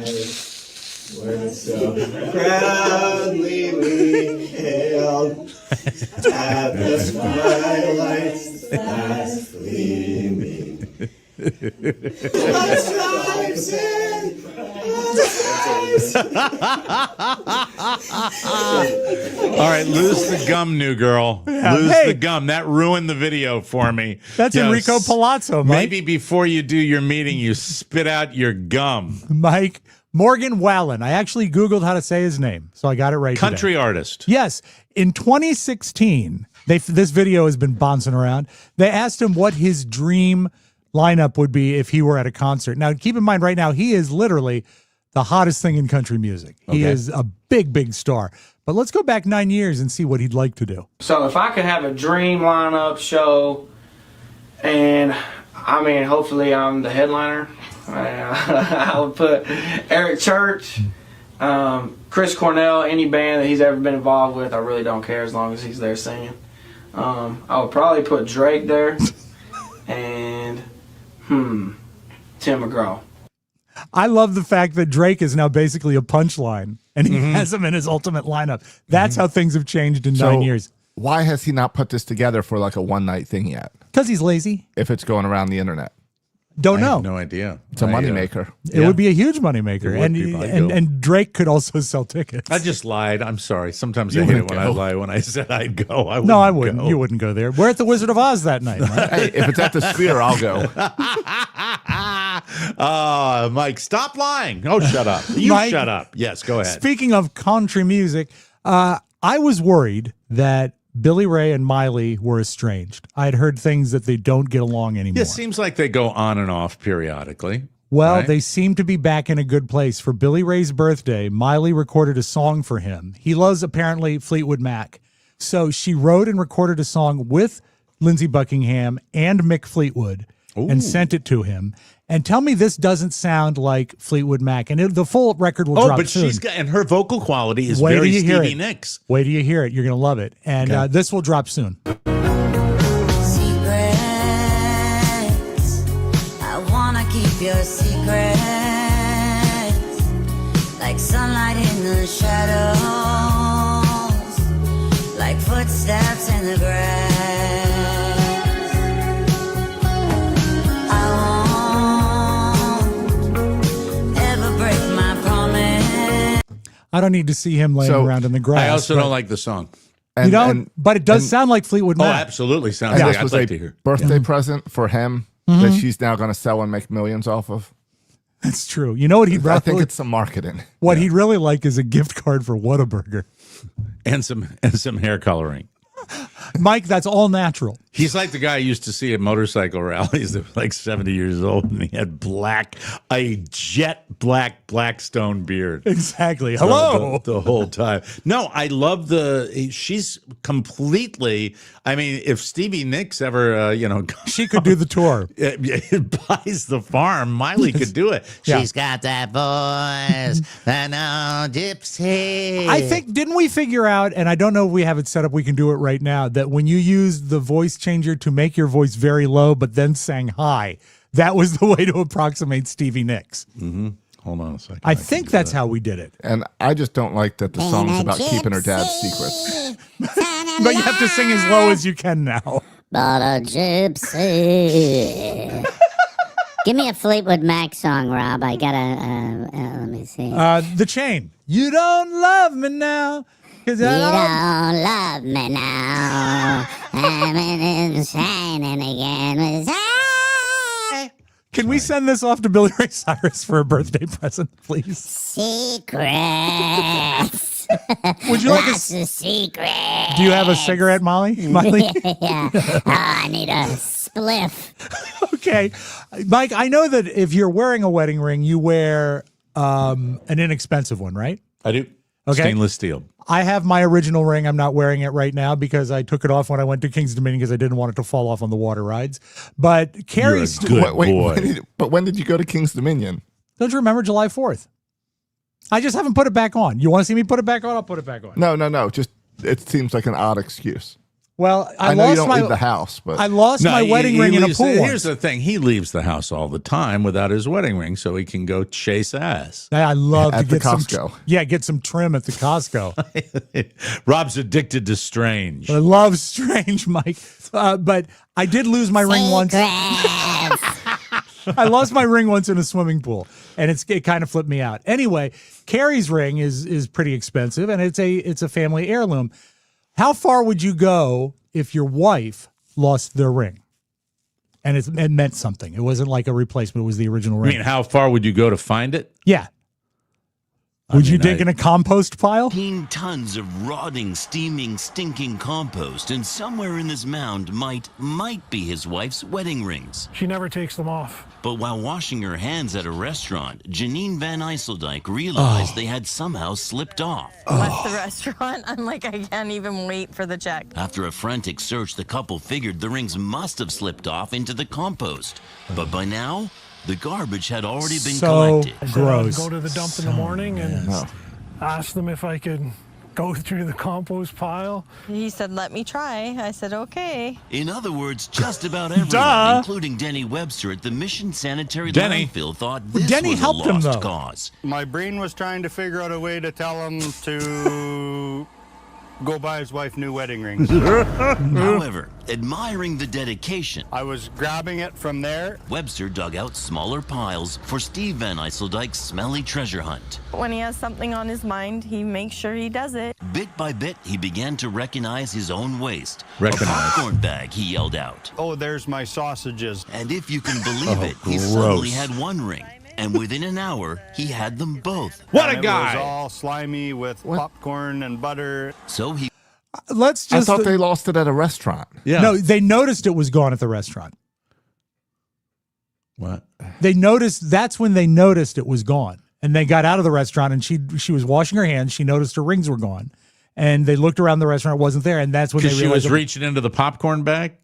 when so proudly we hailed at the twilight's last gleaming? Stripes and All right, lose the gum, new girl. Lose Hey. the gum. That ruined the video for me. That's Enrico Palazzo, Mike. Maybe before you do your meeting, you spit out your gum. Mike Morgan Wallen. I actually Googled how to say his name, so I got it right. Country today. artist. Yes. In 2016, this video has been bouncing around. They asked him what his dream lineup would be if he were at a concert. Now, keep in mind right now, he is literally the hottest thing in country music. He is a big, big star. But let's go back 9 years and see what he'd like to do. So if I could have a dream lineup show, and I mean, hopefully I'm the headliner, I would put Eric Church, Chris Cornell, any band that he's ever been involved with. I really don't care as long as he's there singing. I would probably put Drake there, and Tim McGraw. I love the fact that Drake is now basically a punchline, and he has him in his ultimate lineup. That's how things have changed in 9 years. Why has he not put this together for like a one-night thing yet? Because he's lazy. If it's going around the internet. Don't I know. have no idea. It's a moneymaker. It would be a huge moneymaker. It would be, but I'd go. And Drake could also sell tickets. I just lied. I'm sorry. Sometimes I You hate it wouldn't when I go. lie. When I said I'd go, No, I wouldn't. go. You wouldn't go there. We're at the Wizard of Oz that night. Right? Hey, if it's at the Sphere, I'll go. Mike, stop lying. Oh, shut up. You Mike, shut up. Yes, go ahead. Speaking of country music, I was worried that Billy Ray and Miley were estranged. I had heard things that they don't get along anymore. It seems like they go on and off periodically. Well, right? they seem to be back in a good place. For Billy Ray's birthday, Miley recorded a song for him. He loves, apparently, Fleetwood Mac. So she wrote and recorded a song with Lindsey Buckingham and Mick Fleetwood and sent it to him. And tell me this doesn't sound like Fleetwood Mac. And the full record will drop but soon. she's got, and her vocal quality is Wait till very you hear Stevie it. Nicks. Wait till you hear it. You're going to love it. And this will drop soon. I wanna keep your secrets like sunlight in the shadows, like footsteps in the grass. I won't ever break my promise. I don't need to see him laying around in the grass. I also don't like the song. You don't, but it does sound like Fleetwood Mac. Oh, absolutely sounds And like this was I'd like a to hear. birthday present for him that she's now going to sell and make millions off of. That's true. You know what he'd I think really, it's some marketing. what he'd really like is a gift card for Whataburger. And some hair coloring. Mike, that's all natural. He's like the guy I used to see at motorcycle rallies that was like 70 years old, and he had a jet black Blackstone beard. Exactly. Hello. The whole time. No, I love she's completely, I mean, if Stevie Nicks ever, she could do the tour. buys the farm, Miley could do it. Yeah. She's got that voice, that no gypsy. I think, didn't we figure out, and I don't know if we have it set up, we can do it right now, that when you use the voice changer to make your voice very low, but then sang high, that was the way to approximate Stevie Nicks. Mm-hmm. Hold on a second. I think that's how we did it. And I just don't like that the song's about keeping her dad's secrets. But you have to sing as low as you can now. But a gypsy. Give me a Fleetwood Mac song, Rob. I gotta, let me see. The Chain. You don't love me now. You don't love me now. I'm shining again. Can we send this off to Billy Ray Cyrus for a birthday present, please? Secrets. Would you like Lots of secrets. Do you have a cigarette, Molly? Miley? Yeah. Oh, I need a spliff. Okay. Mike, I know that if you're wearing a wedding ring, you wear an inexpensive one, right? I do. Okay. Stainless steel. I have my original ring. I'm not wearing it right now because I took it off when I went to King's Dominion because I didn't want it to fall off on the water rides. But Carrie's... But when did you go to King's Dominion? Don't you remember July 4th? I just haven't put it back on. You want to see me put it back on? I'll put it back on. No. Just it seems like an odd excuse. Well, I know you don't leave the house, but I lost my wedding ring in a pool. Here's the thing: he leaves the house all the time without his wedding ring, so he can go chase ass. I love at to get the Costco. get some trim at the Costco. Rob's addicted to Strange. I love Strange, Mike. But I did lose my ring once. I lost my ring once in a swimming pool, and it kind of flipped me out. Anyway, Carrie's ring is pretty expensive, and it's a family heirloom. How far would you go if your wife lost their ring? And it meant something. It wasn't like a replacement. It was the original ring. I mean, how far would you go to find it? Yeah. Would you dig in a compost pile? 15 tons of rotting, steaming, stinking compost, and somewhere in this mound might be his wife's wedding rings. She never takes them off. But while washing her hands at a restaurant, Janine Van Eiseldijk realized they had somehow slipped off. Left the restaurant. I'm like, I can't even wait for the check. After a frantic search, the couple figured the rings must have slipped off into the compost. But by now, the garbage had already been collected. I said I'd go to the dump in the morning and ask them if I could go through the compost pile. He said, let me try. I said, okay. In other words, just about everyone, including Denny Webster at the Mission Sanitary Landfill, thought this was a lost cause. My brain was trying to figure out a way to tell him to go buy his wife new wedding rings. However, admiring the dedication, I was grabbing it from there. Webster dug out smaller piles for Steve Van Eiseldijk's smelly treasure hunt. When he has something on his mind, he makes sure he does it. Bit by bit, he began to recognize his own waste. Recognize. A popcorn bag, he yelled out. Oh, there's my sausages. And if you can believe it, he suddenly had one ring. And within an hour, he had them both. What a guy! It was all slimy with popcorn and butter. So he... Let's just... I thought they lost it at a restaurant. Yeah. No, they noticed it was gone at the restaurant. What? That's when they noticed it was gone. And they got out of the restaurant, and she was washing her hands. She noticed her rings were gone. And they looked around the restaurant, it wasn't there. And that's when they realized... she was reaching into the popcorn bag?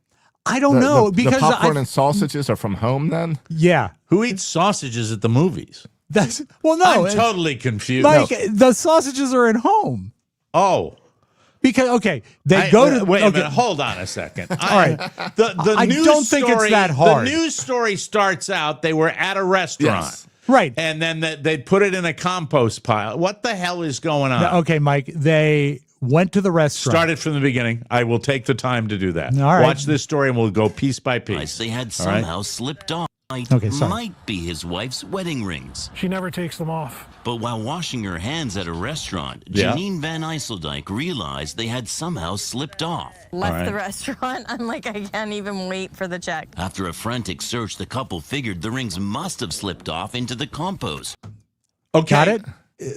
I don't know. Because the popcorn and sausages are from home then? Yeah. Who eats sausages at the movies? No. I'm totally confused. Mike, the sausages are at home. Oh. Because, okay, they go to... Wait a minute. Hold on a second. All right. The I news don't think it's that hard. The news story starts out, they were at a restaurant. Yes. Right. And then they'd put it in a compost pile. What the hell is going on? Okay, Mike, they went to the restaurant. Started from the beginning. I will take the time to do that. All right. Watch this story and we'll go piece by piece. They had somehow slipped off. Might be his wife's wedding rings. She never takes them off. But while washing her hands at a restaurant, Yeah. Janine Van Eiseldijk realized they had somehow slipped off. Left the restaurant. I'm like, I can't even wait for the check. After a frantic search, the couple figured the rings must have slipped off into the compost. Okay. Got it?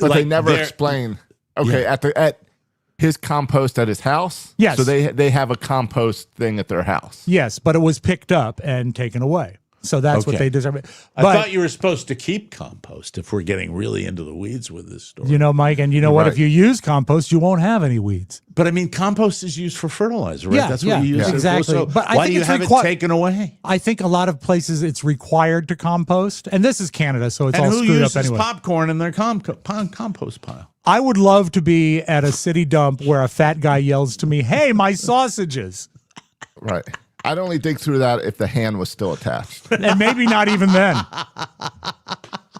But they never explain. Okay, at his compost at his house? Yes. So they have a compost thing at their house. Yes, but it was picked up and taken away. So that's what Okay. they deserve. I thought you were supposed to keep compost if we're getting really into the weeds with this story. You know, Mike, and you know what? If you use compost, you won't have any weeds. But I mean, compost is used for fertilizer, right? Yeah, That's what you use exactly. it for. So But I why think do you it's have it taken away? I think a lot of places it's required to compost, and this is Canada, so it's And all who screwed uses up anyway. popcorn in their compost pile? I would love to be at a city dump where a fat guy yells to me, "Hey, my sausages!" Right. I'd only dig through that if the hand was still attached. And maybe not even then.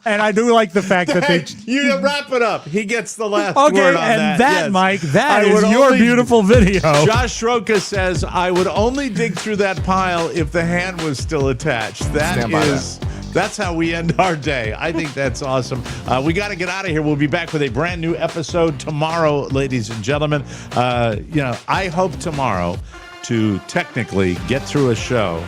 And I do like the fact that they. You wrap it up. He gets the last Okay, word on and that. that, Yes. Mike, that I is would your only- beautiful video. Josh Roca says, I would only dig through that pile if the hand was still attached. Stand by That's how we end our day. I think that's awesome. We got to get out of here. We'll be back with a brand new episode tomorrow, ladies and gentlemen. I hope tomorrow to technically get through a show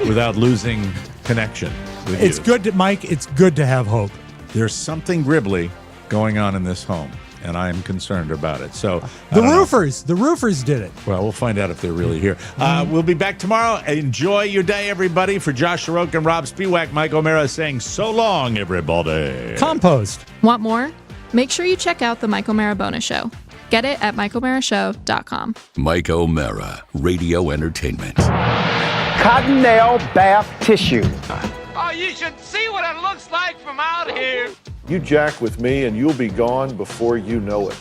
without losing connection with It's you. good, to, Mike. It's good to have hope. There's something gribbly going on in this home, and I am concerned about it. So The roofers did it. Well, we'll find out if they're really here. We'll be back tomorrow. Enjoy your day, everybody. For Josh Roque and Rob Spiewak, Mike O'Mara saying so long, everybody. Compost. Want more? Make sure you check out the Mike O'Mara Bonus Show. Get it at MikeO'MaraShow.com. Mike O'Mara, Radio Entertainment. Cottonelle bath tissue. Oh, you should see what it looks like from out here. You jack with me and you'll be gone before you know it.